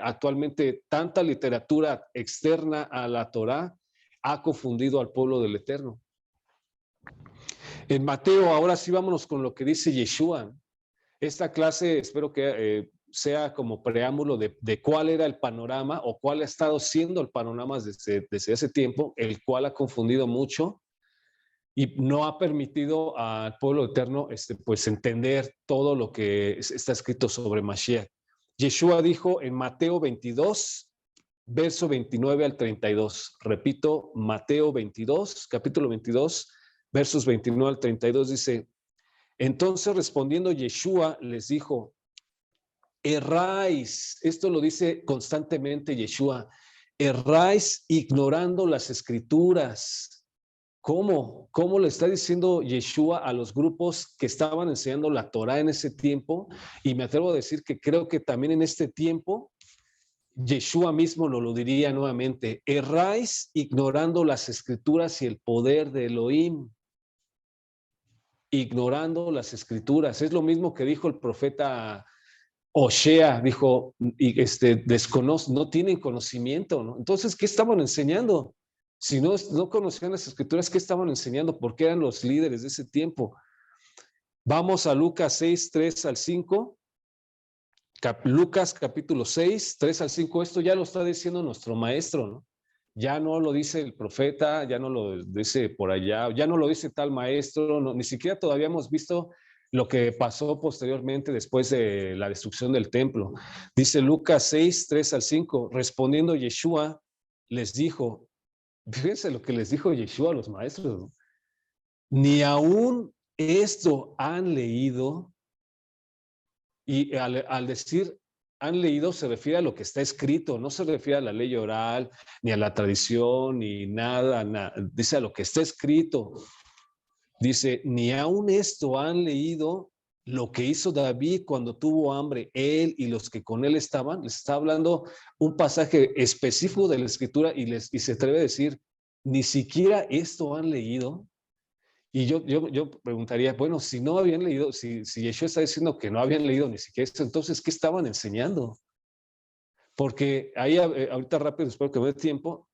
actualmente, tanta literatura externa a la Torá ha confundido al pueblo del Eterno. En Mateo, ahora sí vámonos con lo que dice Yeshua. Esta clase espero que sea como preámbulo de cuál era el panorama o cuál ha estado siendo el panorama desde ese tiempo, el cual ha confundido mucho y no ha permitido al pueblo eterno pues entender todo lo que está escrito sobre Mashiach. Yeshua dijo en Mateo 22, verso 29 al 32. Repito, Mateo 22, capítulo 22, versos 29 al 32 dice, entonces respondiendo Yeshua les dijo, erráis, esto lo dice constantemente Yeshua, erráis ignorando las escrituras. ¿Cómo? ¿Cómo le está diciendo Yeshua a los grupos que estaban enseñando la Torá en ese tiempo? Y me atrevo a decir que creo que también en este tiempo, Yeshua mismo lo diría nuevamente, erráis ignorando las escrituras y el poder de Elohim. Ignorando las escrituras. Es lo mismo que dijo el profeta Oshea, dijo, no tienen conocimiento, ¿no? Entonces, ¿qué estaban enseñando? Si no conocían las escrituras, ¿qué estaban enseñando? Porque eran los líderes de ese tiempo. Vamos a Lucas 6, 3 al 5. Lucas capítulo 6, 3 al 5. Esto ya lo está diciendo nuestro maestro, ¿no? Ya no lo dice el profeta, ya no lo dice por allá, ya no lo dice tal maestro, no, ni siquiera todavía hemos visto lo que pasó posteriormente después de la destrucción del templo. Dice Lucas 6, 3 al 5, respondiendo Yeshua, les dijo, fíjense lo que les dijo Yeshua a los maestros, ¿no? Ni aún esto han leído, y al decir han leído se refiere a lo que está escrito, no se refiere a la ley oral, ni a la tradición, ni nada, dice a lo que está escrito. Dice, ni aún esto han leído lo que hizo David cuando tuvo hambre, él y los que con él estaban. Les está hablando un pasaje específico de la escritura y se atreve a decir, ni siquiera esto han leído. Y yo preguntaría, bueno, si no habían leído, si Yeshua está diciendo que no habían leído ni siquiera esto, entonces, ¿qué estaban enseñando? Porque ahí, ahorita rápido, espero que me dé tiempo,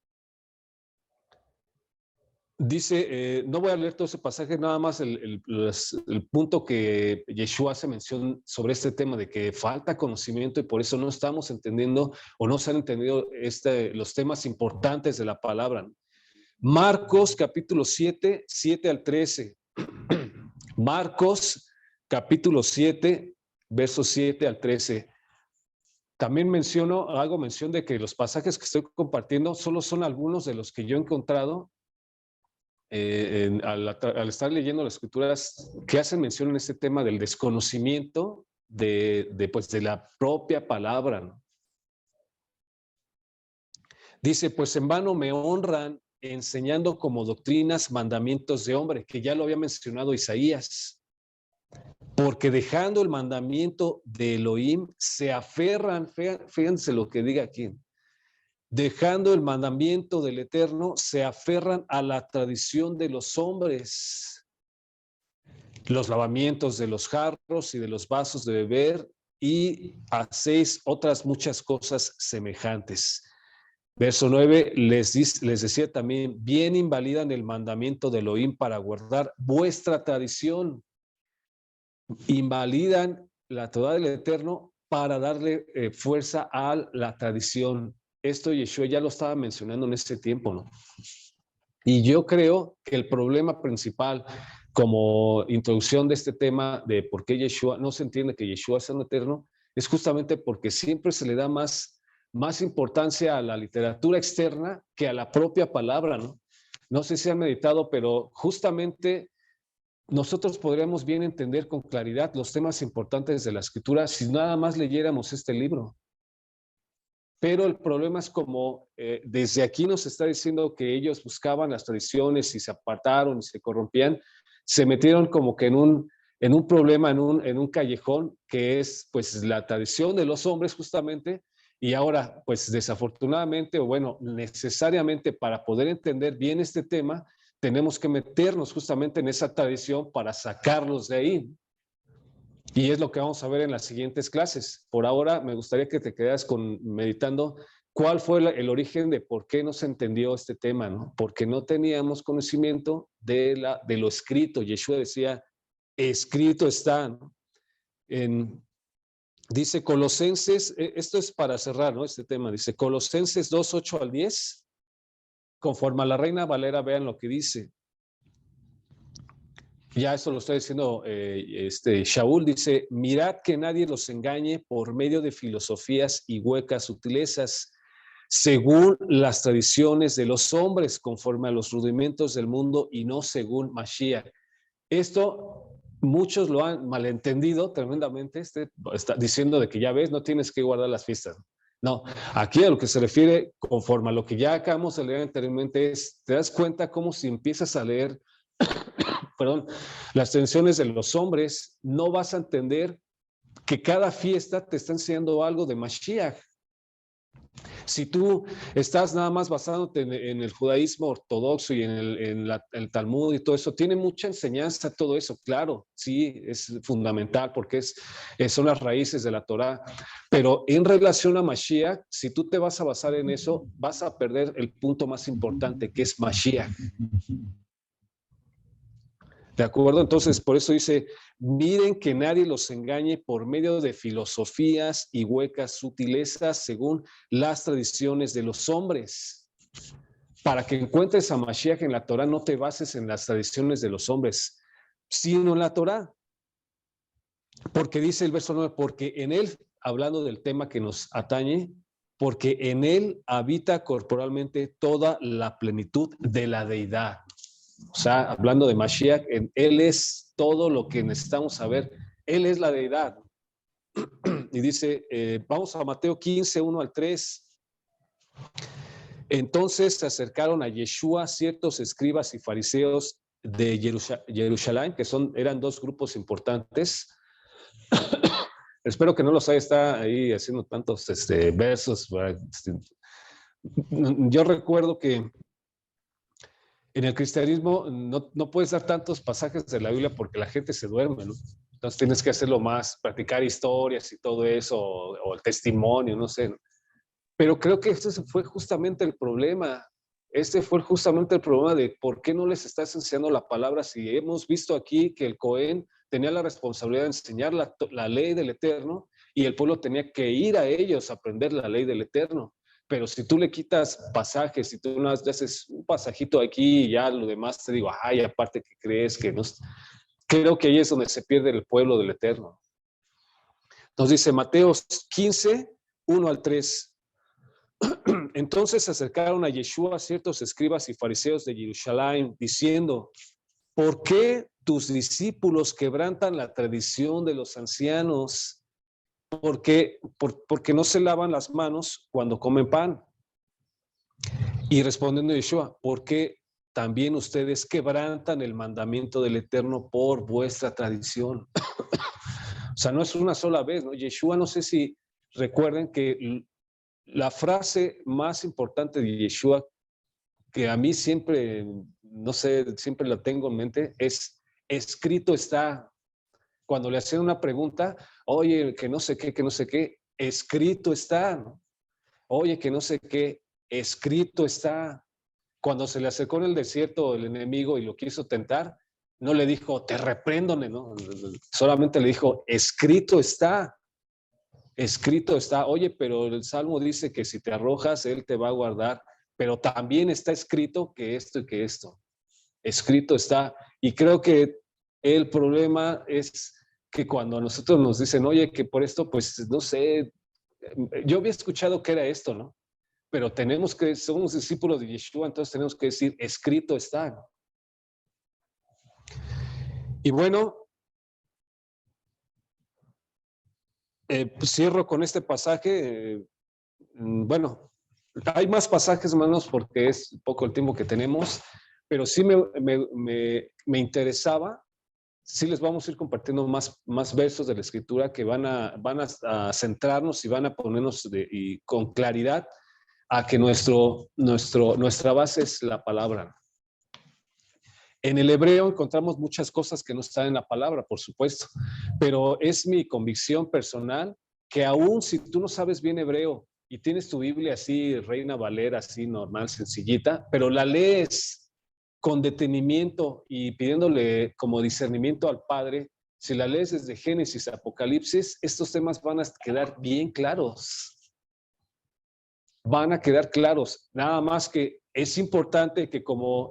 Dice, no voy a leer todo ese pasaje, nada más el punto que Yeshua hace mención sobre este tema de que falta conocimiento y por eso no estamos entendiendo o no se han entendido los temas importantes de la palabra, ¿no? Marcos capítulo 7, 7 al 13. Marcos capítulo 7, versos 7 al 13. También hago mención de que los pasajes que estoy compartiendo solo son algunos de los que yo he encontrado al estar leyendo las escrituras que hacen mención en este tema del desconocimiento pues, de la propia palabra, ¿no? Dice, pues en vano me honran enseñando como doctrinas mandamientos de hombre, que ya lo había mencionado Isaías, porque dejando el mandamiento de Elohim se aferran, fíjense lo que diga aquí, dejando el mandamiento del Eterno, se aferran a la tradición de los hombres, los lavamientos de los jarros y de los vasos de beber, y hacéis otras muchas cosas semejantes. Verso 9, les decía también, bien invalidan el mandamiento de Elohim para guardar vuestra tradición. Invalidan la Torá del Eterno para darle fuerza a la tradición. Esto Yeshua ya lo estaba mencionando en este tiempo, ¿no? Y yo creo que el problema principal, como introducción de este tema de por qué Yeshua, no se entiende que Yeshua sea un eterno, es justamente porque siempre se le da más importancia a la literatura externa que a la propia palabra, ¿no? No sé si han meditado, pero justamente nosotros podríamos bien entender con claridad los temas importantes de la escritura si nada más leyéramos este libro. Pero el problema es como desde aquí nos está diciendo que ellos buscaban las tradiciones y se apartaron y se corrompían, se metieron como que en un problema, en un callejón que es pues la tradición de los hombres justamente, y ahora pues desafortunadamente o bueno, necesariamente para poder entender bien este tema, tenemos que meternos justamente en esa tradición para sacarlos de ahí. Y es lo que vamos a ver en las siguientes clases. Por ahora me gustaría que te quedas meditando cuál fue el origen de por qué no se entendió este tema, ¿no? Porque no teníamos conocimiento de lo escrito. Yeshua decía, escrito está, ¿no? Dice Colosenses, esto es para cerrar, ¿no? Este tema, dice Colosenses 2, 8 al 10, conforme a la Reina Valera, vean lo que dice. Ya eso lo está diciendo Shaul, dice, mirad que nadie los engañe por medio de filosofías y huecas sutilezas, según las tradiciones de los hombres, conforme a los rudimentos del mundo y no según Mashiach. Esto muchos lo han malentendido tremendamente, está diciendo de que ya ves, no tienes que guardar las fiestas. No, aquí a lo que se refiere, conforme a lo que ya acabamos de leer anteriormente, te das cuenta cómo si empiezas a leer las tradiciones de los hombres, no vas a entender que cada fiesta te está enseñando algo de Mashiach. Si tú estás nada más basándote en el judaísmo ortodoxo y en el Talmud y todo eso, tiene mucha enseñanza todo eso, claro, sí, es fundamental porque son las raíces de la Torá, pero en relación a Mashiach, si tú te vas a basar en eso, vas a perder el punto más importante que es Mashiach. ¿De acuerdo? Entonces, por eso dice, miren que nadie los engañe por medio de filosofías y huecas sutilezas según las tradiciones de los hombres. Para que encuentres a Mashiach en la Torá, no te bases en las tradiciones de los hombres, sino en la Torá. Porque dice el verso 9, porque en él, hablando del tema que nos atañe, porque en él habita corporalmente toda la plenitud de la deidad. O sea, hablando de Mashiach, él es todo lo que necesitamos saber. Él es la deidad. Y dice, vamos a Mateo 15, 1 al 3. Entonces se acercaron a Yeshua ciertos escribas y fariseos de Jerusalén, que eran dos grupos importantes. Espero que no los haya estado ahí haciendo tantos versos. Yo recuerdo que en el cristianismo no puedes dar tantos pasajes de la Biblia porque la gente se duerme, ¿no? Entonces tienes que hacerlo más, practicar historias y todo eso, o el testimonio, no sé. Pero creo que este fue justamente el problema. este fue justamente el problema de por qué no les estás enseñando la palabra si hemos visto aquí que el Cohen tenía la responsabilidad de enseñar la ley del Eterno y el pueblo tenía que ir a ellos a aprender la ley del Eterno. Pero si tú le quitas pasajes, si tú no haces un pasajito aquí y ya lo demás te digo, ay, aparte que crees que no, creo que ahí es donde se pierde el pueblo del Eterno. Nos dice Mateo 15, 1 al 3. Entonces se acercaron a Yeshua ciertos escribas y fariseos de Jerusalén, diciendo, ¿por qué tus discípulos quebrantan la tradición de los ancianos? Porque no se lavan las manos cuando comen pan. Y respondiendo Yeshua, ¿por qué también ustedes quebrantan el mandamiento del Eterno por vuestra tradición? O sea, no es una sola vez, ¿no? Yeshua, no sé si recuerden que la frase más importante de Yeshua, que a mí siempre, no sé, siempre la tengo en mente, es escrito está. Cuando le hacen una pregunta, oye, que no sé qué, escrito está, ¿no? Oye, que no sé qué, escrito está. Cuando se le acercó en el desierto el enemigo y lo quiso tentar, no le dijo, te reprendo, ¿no? Solamente le dijo, escrito está. Escrito está, oye, pero el Salmo dice que si te arrojas, Él te va a guardar, pero también está escrito que esto y que esto. Escrito está. Y creo que el problema es que cuando a nosotros nos dicen, oye, que por esto, pues, no sé, yo había escuchado que era esto, ¿no? Pero tenemos que, somos discípulos de Yeshua, entonces tenemos que decir, escrito está, ¿no? Y bueno, pues cierro con este pasaje. Bueno, hay más pasajes, hermanos, porque es poco el tiempo que tenemos, pero sí me interesaba. Sí les vamos a ir compartiendo más versos de la Escritura que van a centrarnos y van a ponernos y con claridad a que nuestra base es la palabra. En el hebreo encontramos muchas cosas que no están en la palabra, por supuesto, pero es mi convicción personal que aún si tú no sabes bien hebreo y tienes tu Biblia así, Reina Valera, así normal, sencillita, pero la lees con detenimiento y pidiéndole como discernimiento al Padre, si la lees desde Génesis a Apocalipsis, estos temas van a quedar bien claros. Van a quedar claros, nada más que es importante que como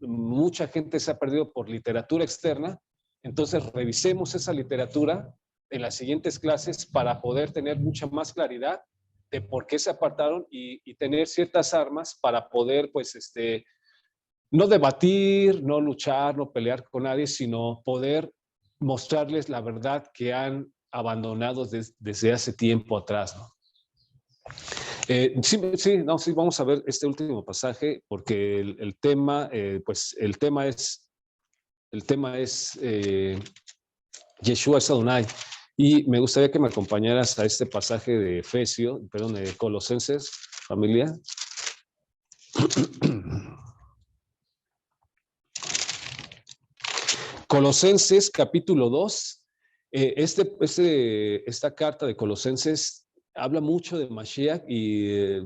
mucha gente se ha perdido por literatura externa, entonces revisemos esa literatura en las siguientes clases para poder tener mucha más claridad de por qué se apartaron y tener ciertas armas para poder, pues, no debatir, no luchar, no pelear con nadie, sino poder mostrarles la verdad que han abandonado desde hace tiempo atrás, ¿no? Sí, vamos a ver este último pasaje porque el tema es Yeshua es Adonai. Y me gustaría que me acompañaras a este pasaje de de Colosenses, familia. Colosenses capítulo 2. Esta carta de Colosenses habla mucho de Mashiach y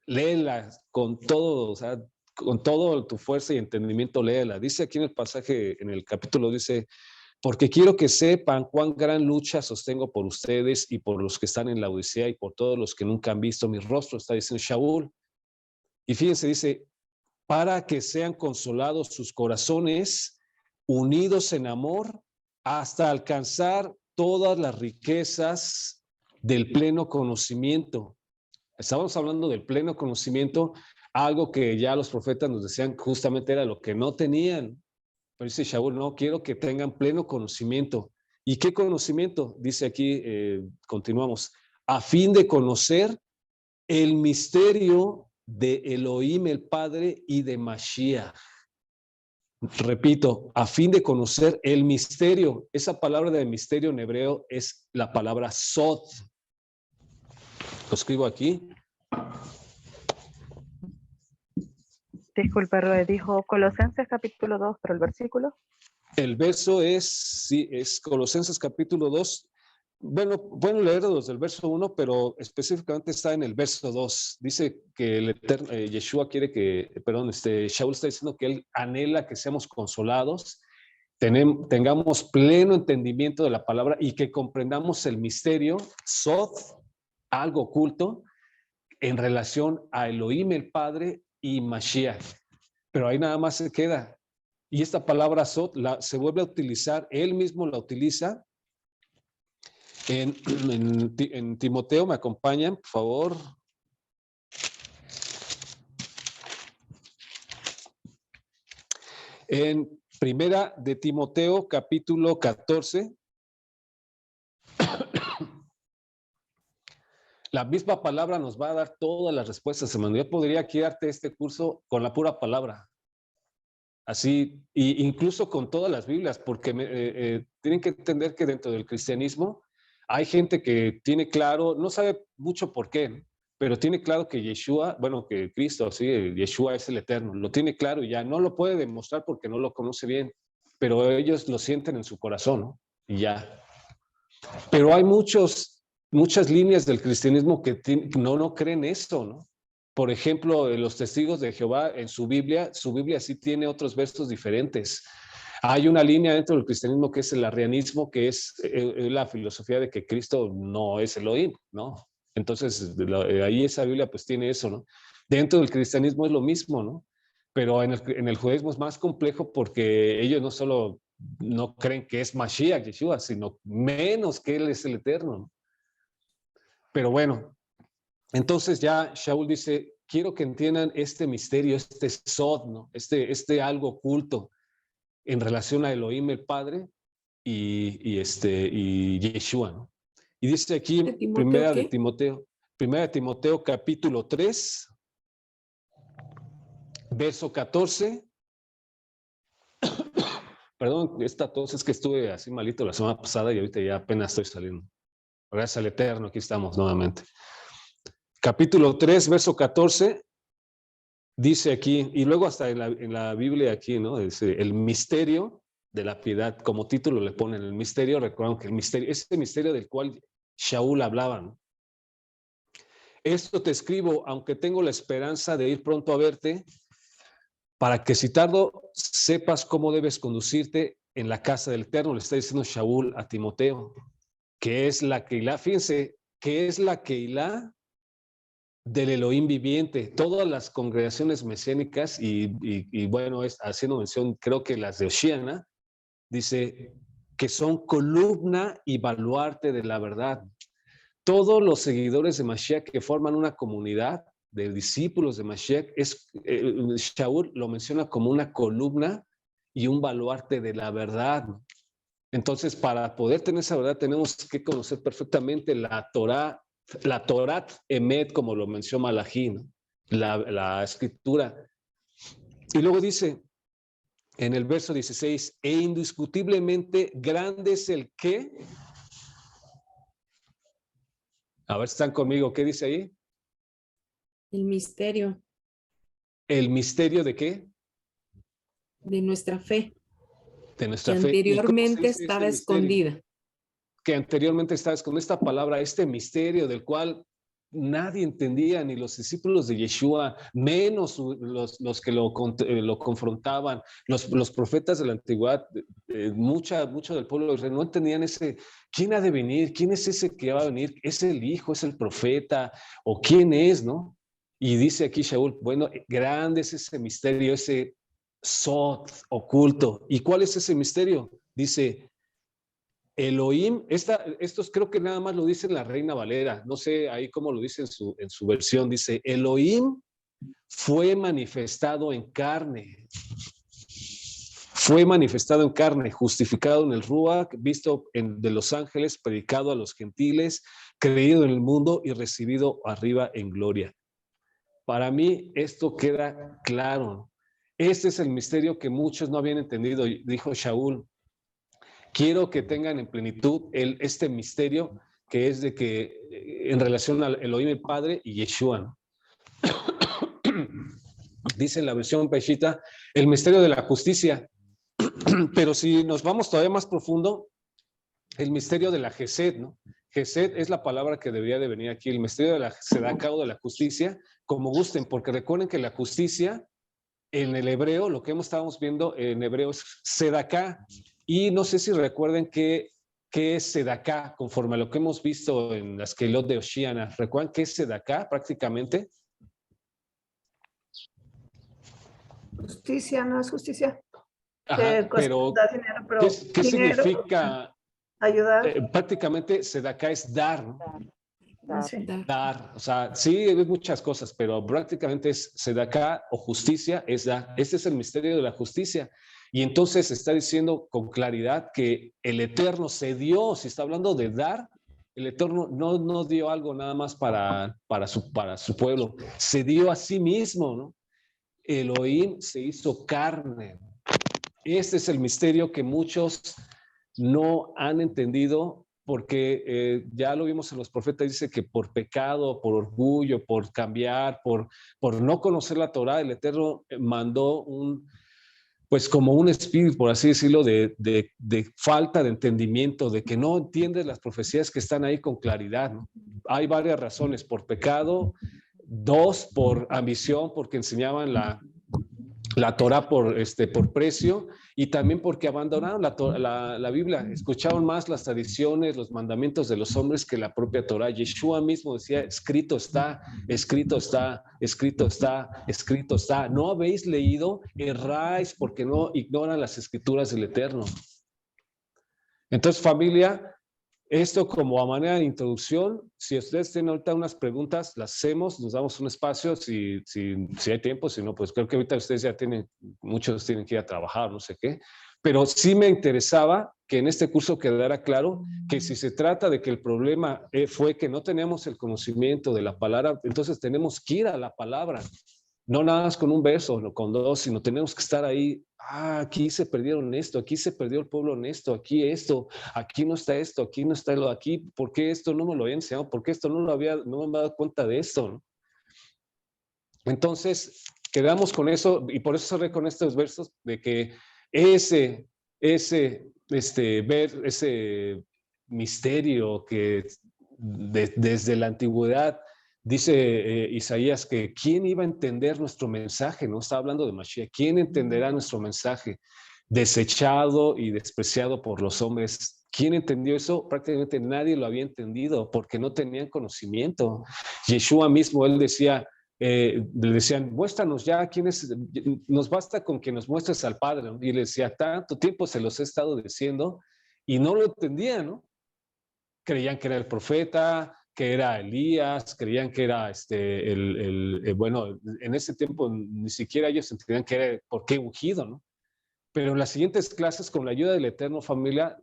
léela con todo, o sea, con todo tu fuerza y entendimiento, léela. Dice aquí en el pasaje, en el capítulo, dice, porque quiero que sepan cuán gran lucha sostengo por ustedes y por los que están en la Odisea y por todos los que nunca han visto mi rostro, está diciendo Shaul. Y fíjense, dice, para que sean consolados sus corazones, unidos en amor, hasta alcanzar todas las riquezas del pleno conocimiento. Estábamos hablando del pleno conocimiento, algo que ya los profetas nos decían justamente era lo que no tenían. Pero dice Shaul, no, quiero que tengan pleno conocimiento. ¿Y qué conocimiento? Dice aquí, continuamos, a fin de conocer el misterio de Elohim el Padre y de Mashiach. Repito, a fin de conocer el misterio. Esa palabra de misterio en hebreo es la palabra sod. Lo escribo aquí. Disculpe, Roe, dijo Colosenses capítulo 2, pero el versículo. El verso es Colosenses capítulo 2, Bueno, pueden leerlo desde el verso 1, pero específicamente está en el verso 2. Dice que el eterno, Yeshua quiere que, perdón, Shaul está diciendo que él anhela que seamos consolados, tengamos pleno entendimiento de la palabra y que comprendamos el misterio, Sod, algo oculto, en relación a Elohim el Padre y Mashiach. Pero ahí nada más se queda. Y esta palabra Sod se vuelve a utilizar, él mismo la utiliza en Timoteo. ¿Me acompañan, por favor? En Primera de Timoteo, capítulo 14. La misma palabra nos va a dar todas las respuestas, hermano. Yo podría aquí darte este curso con la pura palabra. Así, incluso con todas las Biblias, porque tienen que entender que dentro del cristianismo hay gente que tiene claro, no sabe mucho por qué, pero tiene claro que Yeshua, bueno, que Cristo, sí, Yeshua es el Eterno, lo tiene claro y ya no lo puede demostrar porque no lo conoce bien, pero ellos lo sienten en su corazón, ¿no? Y ya. Pero hay muchas líneas del cristianismo que no creen eso, ¿no? Por ejemplo, los testigos de Jehová en su Biblia sí tiene otros versos diferentes. Hay una línea dentro del cristianismo que es el arrianismo, que es la filosofía de que Cristo no es Elohim, ¿no? Entonces, ahí esa Biblia pues tiene eso, ¿no? Dentro del cristianismo es lo mismo, ¿no? Pero en el judaísmo es más complejo porque ellos no solo no creen que es Mashiach, Yeshua, sino menos que él es el Eterno, ¿no? Pero bueno, entonces ya Shaul dice, quiero que entiendan este misterio, este Sod, ¿no? Este algo oculto en relación a Elohim el Padre y Yeshua, ¿no? Y dice aquí, ¿De Timoteo qué? Primera de Timoteo capítulo 3, verso 14. Perdón, esta tos es que estuve así malito la semana pasada y ahorita ya apenas estoy saliendo. Gracias al Eterno, aquí estamos nuevamente. Capítulo 3, verso 14, dice aquí, y luego hasta en la Biblia aquí, ¿no? Dice, el misterio de la piedad, como título le ponen el misterio, recuerdan que el misterio, ese misterio del cual Shaul hablaba, ¿no? Esto te escribo, aunque tengo la esperanza de ir pronto a verte, para que si tardo sepas cómo debes conducirte en la casa del Eterno. Le está diciendo Shaul a Timoteo, que es la Keilah, fíjense, que es la Keilah del Elohim viviente. Todas las congregaciones mesiánicas y bueno, haciendo mención, creo que las de Oshiana, dice que son columna y baluarte de la verdad. Todos los seguidores de Mashiach que forman una comunidad de discípulos de Mashiach, Shaul lo menciona como una columna y un baluarte de la verdad. Entonces, para poder tener esa verdad, tenemos que conocer perfectamente la Torah, la Torat Emet, como lo mencionó Malají, ¿no? La escritura. Y luego dice, en el verso 16, e indiscutiblemente grande es el que. A ver si están conmigo, ¿qué dice ahí? El misterio ¿El misterio de qué? de nuestra fe, De nuestra que fe. anteriormente estaba escondida. Que anteriormente estaba con esta palabra, este misterio del cual nadie entendía, ni los discípulos de Yeshua, menos los que lo confrontaban, los profetas de la antigüedad, mucho del pueblo de Israel no entendían ¿quién ha de venir? ¿Quién es ese que va a venir? ¿Es el hijo? ¿Es el profeta? ¿O quién es? ¿No? Y dice aquí Shaul, bueno, grande es ese misterio, ese Sod oculto. ¿Y cuál es ese misterio? Dice, Elohim, estos creo que nada más lo dice en la Reina Valera, no sé ahí cómo lo dice en su versión, dice, Elohim fue manifestado en carne, justificado en el Ruach, visto de los ángeles, predicado a los gentiles, creído en el mundo y recibido arriba en gloria. Para mí esto queda claro. Este es el misterio que muchos no habían entendido, dijo Shaul. Quiero que tengan en plenitud este misterio que es de que en relación al Elohim el Padre y Yeshua, ¿no? Dice en la versión Peshita, el misterio de la justicia. Pero si nos vamos todavía más profundo, el misterio de la Gesed, ¿no? Gesed es la palabra que debería de venir aquí, el misterio de la Sedacá o de la justicia, como gusten, porque recuerden que la justicia en el hebreo, lo que estábamos viendo en hebreo es Sedacá, y no sé si recuerden qué es Sedacá, conforme a lo que hemos visto en las Kelot de Oshiana. ¿Recuerdan qué es Sedacá prácticamente? Justicia, no es justicia. Ajá, pero Da dinero, pero ¿qué dinero, significa? ayudar. Prácticamente Sedacá es dar, ¿no? Sí. Dar, o sea, sí, hay muchas cosas, pero prácticamente es sedacá o justicia, es dar. Este es el misterio de la justicia. Y entonces está diciendo con claridad que el Eterno se dio, si está hablando de dar, el Eterno no dio algo nada más para su pueblo, se dio a sí mismo, ¿no? Elohim se hizo carne. Este es el misterio que muchos no han entendido porque ya lo vimos en los profetas, dice que por pecado, por orgullo, por cambiar, por no conocer la Torah, el Eterno mandó pues como un espíritu, por así decirlo, de falta de entendimiento, de que no entiendes las profecías que están ahí con claridad, ¿no? Hay varias razones, por pecado, dos, por ambición, porque enseñaban la Torah por precio, y también porque abandonaron la Biblia, escucharon más las tradiciones, los mandamientos de los hombres que la propia Torah. Yeshua mismo decía, escrito está, escrito está, escrito está, escrito está. No habéis leído, erráis porque no ignoran las escrituras del Eterno. Entonces, familia, esto como a manera de introducción, si ustedes tienen ahorita unas preguntas, las hacemos, nos damos un espacio, si hay tiempo, si no, pues creo que ahorita ustedes ya muchos tienen que ir a trabajar, no sé qué, pero sí me interesaba que en este curso quedara claro que si se trata de que el problema fue que no teníamos el conocimiento de la palabra, entonces tenemos que ir a la palabra, no nada más con un verso, no con dos, sino tenemos que estar ahí. Aquí se perdieron esto, aquí se perdió el pueblo en esto, aquí no está esto, aquí no está lo aquí, ¿por qué esto no me lo había enseñado? ¿Por qué esto no me había dado cuenta de esto? ¿No? Entonces, quedamos con eso, y por eso cerré con estos versos de que ese misterio que desde la antigüedad dice Isaías que quién iba a entender nuestro mensaje, no está hablando de Mashiach, quién entenderá nuestro mensaje desechado y despreciado por los hombres. ¿Quién entendió eso? Prácticamente nadie lo había entendido porque no tenían conocimiento. Yeshua mismo, él decía, le decían, muéstranos ya quién es, nos basta con que nos muestres al Padre, ¿no? Y le decía, tanto tiempo se los he estado diciendo y no lo entendían, ¿no? Creían que era el profeta, que era Elías, creían que era bueno, en ese tiempo ni siquiera ellos entendían que era por qué ungido, ¿no? Pero en las siguientes clases, con la ayuda del Eterno, familia,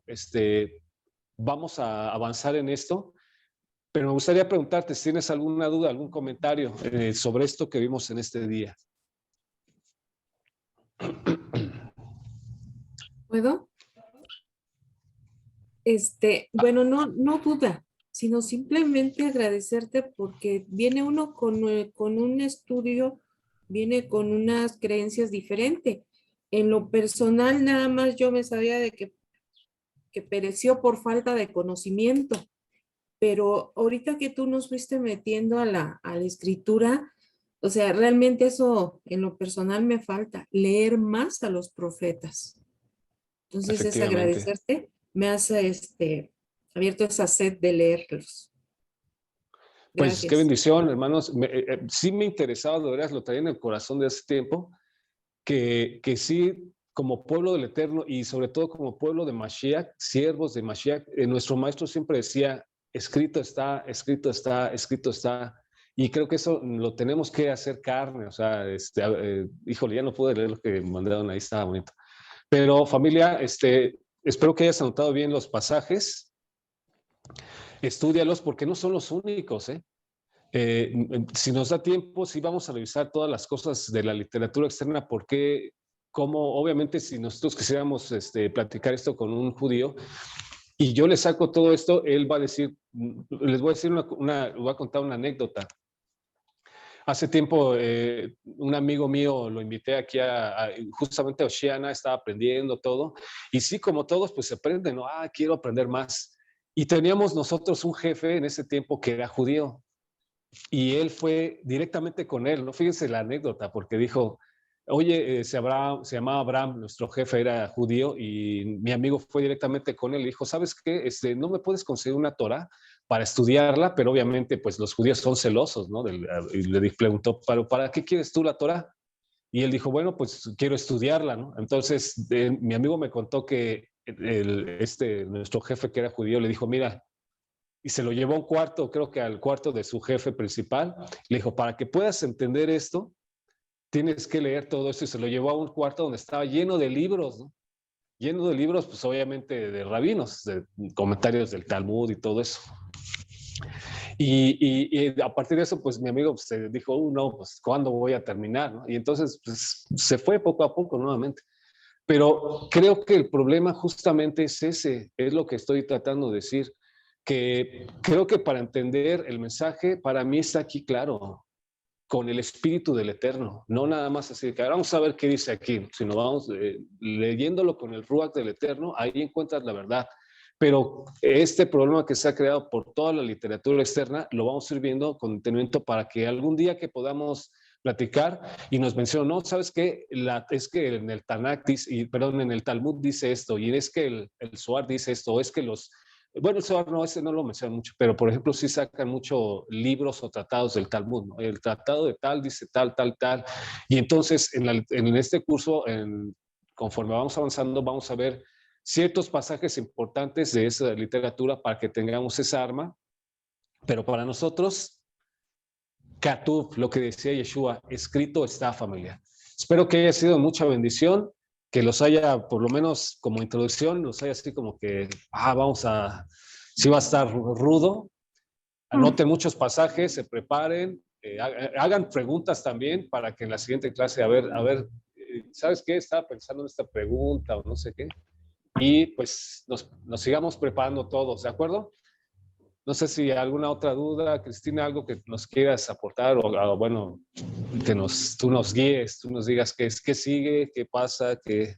vamos a avanzar en esto. Pero me gustaría preguntarte si tienes alguna duda, algún comentario sobre esto que vimos en este día. ¿Puedo? Bueno, no duda, sino simplemente agradecerte porque viene uno con un estudio, viene con unas creencias diferentes. En lo personal, nada más yo me sabía de que pereció por falta de conocimiento, pero ahorita que tú nos fuiste metiendo a la escritura, o sea, realmente eso en lo personal me falta, leer más a los profetas. Entonces es Efectivamente. agradecerte, me has abierto esa sed de leerlos. Pues qué Gracias. bendición, hermanos. Sí me interesaba, de veras, lo traía en el corazón de hace tiempo, que sí, como pueblo del Eterno y sobre todo como pueblo de Mashiach, siervos de Mashiach, nuestro maestro siempre decía, escrito está, escrito está, escrito está. Y creo que eso lo tenemos que hacer carne. O sea, híjole, ya no pude leer lo que mandaron ahí, estaba bonito. Pero familia, espero que hayas anotado bien los pasajes. Estúdialos porque no son los únicos, ¿eh? Si nos da tiempo, sí vamos a revisar todas las cosas de la literatura externa, porque, como obviamente, si nosotros quisiéramos platicar esto con un judío y yo le saco todo esto, él va a decir, les voy a decir voy a contar una anécdota. Hace tiempo, un amigo mío lo invité aquí justamente a Oceana, estaba aprendiendo todo. Y sí, como todos, pues se aprende, ¿no? Quiero aprender más. Y teníamos nosotros un jefe en ese tiempo que era judío. Y él fue directamente con él, ¿no? Fíjense la anécdota, porque dijo, oye, se llamaba Abraham, nuestro jefe era judío, y mi amigo fue directamente con él y dijo, ¿sabes qué? No me puedes conseguir una Torah para estudiarla, pero obviamente pues los judíos son celosos, ¿no? Y le preguntó, ¿pero para qué quieres tú la Torah? Y él dijo, bueno, pues quiero estudiarla, ¿no? Entonces mi amigo me contó que nuestro jefe que era judío le dijo, mira, y se lo llevó a un cuarto, creo que al cuarto de su jefe principal, le dijo, para que puedas entender esto, tienes que leer todo esto, y se lo llevó a un cuarto donde estaba lleno de libros, ¿no? Lleno de libros, pues obviamente de rabinos, de comentarios del Talmud y todo eso. Y a partir de eso, pues mi amigo pues, se dijo, no, pues ¿cuándo voy a terminar? ¿No? Y entonces pues, se fue poco a poco nuevamente. Pero creo que el problema justamente es ese, es lo que estoy tratando de decir, que creo que para entender el mensaje, para mí está aquí claro, con el espíritu del Eterno, no nada más así, que vamos a ver qué dice aquí, sino vamos leyéndolo con el Ruach del Eterno, ahí encuentras la verdad. Pero este problema que se ha creado por toda la literatura externa, lo vamos a ir viendo con detenimiento para que algún día que podamos platicar y nos mencionó, no, ¿sabes qué? Es que en el Tanakh dice, perdón, en el Talmud dice esto, y es que el Zohar dice esto, es que bueno, el Zohar no, ese no lo mencionan mucho, pero por ejemplo sí sacan muchos libros o tratados del Talmud, ¿no? El tratado de tal dice tal, tal, tal, y entonces en este curso, conforme vamos avanzando, vamos a ver ciertos pasajes importantes de esa literatura para que tengamos esa arma, pero para nosotros, Katuv, lo que decía Yeshua, escrito está, familia. Espero que haya sido mucha bendición, que los haya, por lo menos como introducción, los haya así como que, sí va a estar rudo. Anoten muchos pasajes, se preparen, hagan preguntas también para que en la siguiente clase, a ver, ¿sabes qué? Estaba pensando en esta pregunta o no sé qué. Y pues nos sigamos preparando todos, ¿de acuerdo? No sé si alguna otra duda, Cristina, algo que nos quieras aportar o bueno, tú nos guíes, tú nos digas qué sigue, qué pasa, qué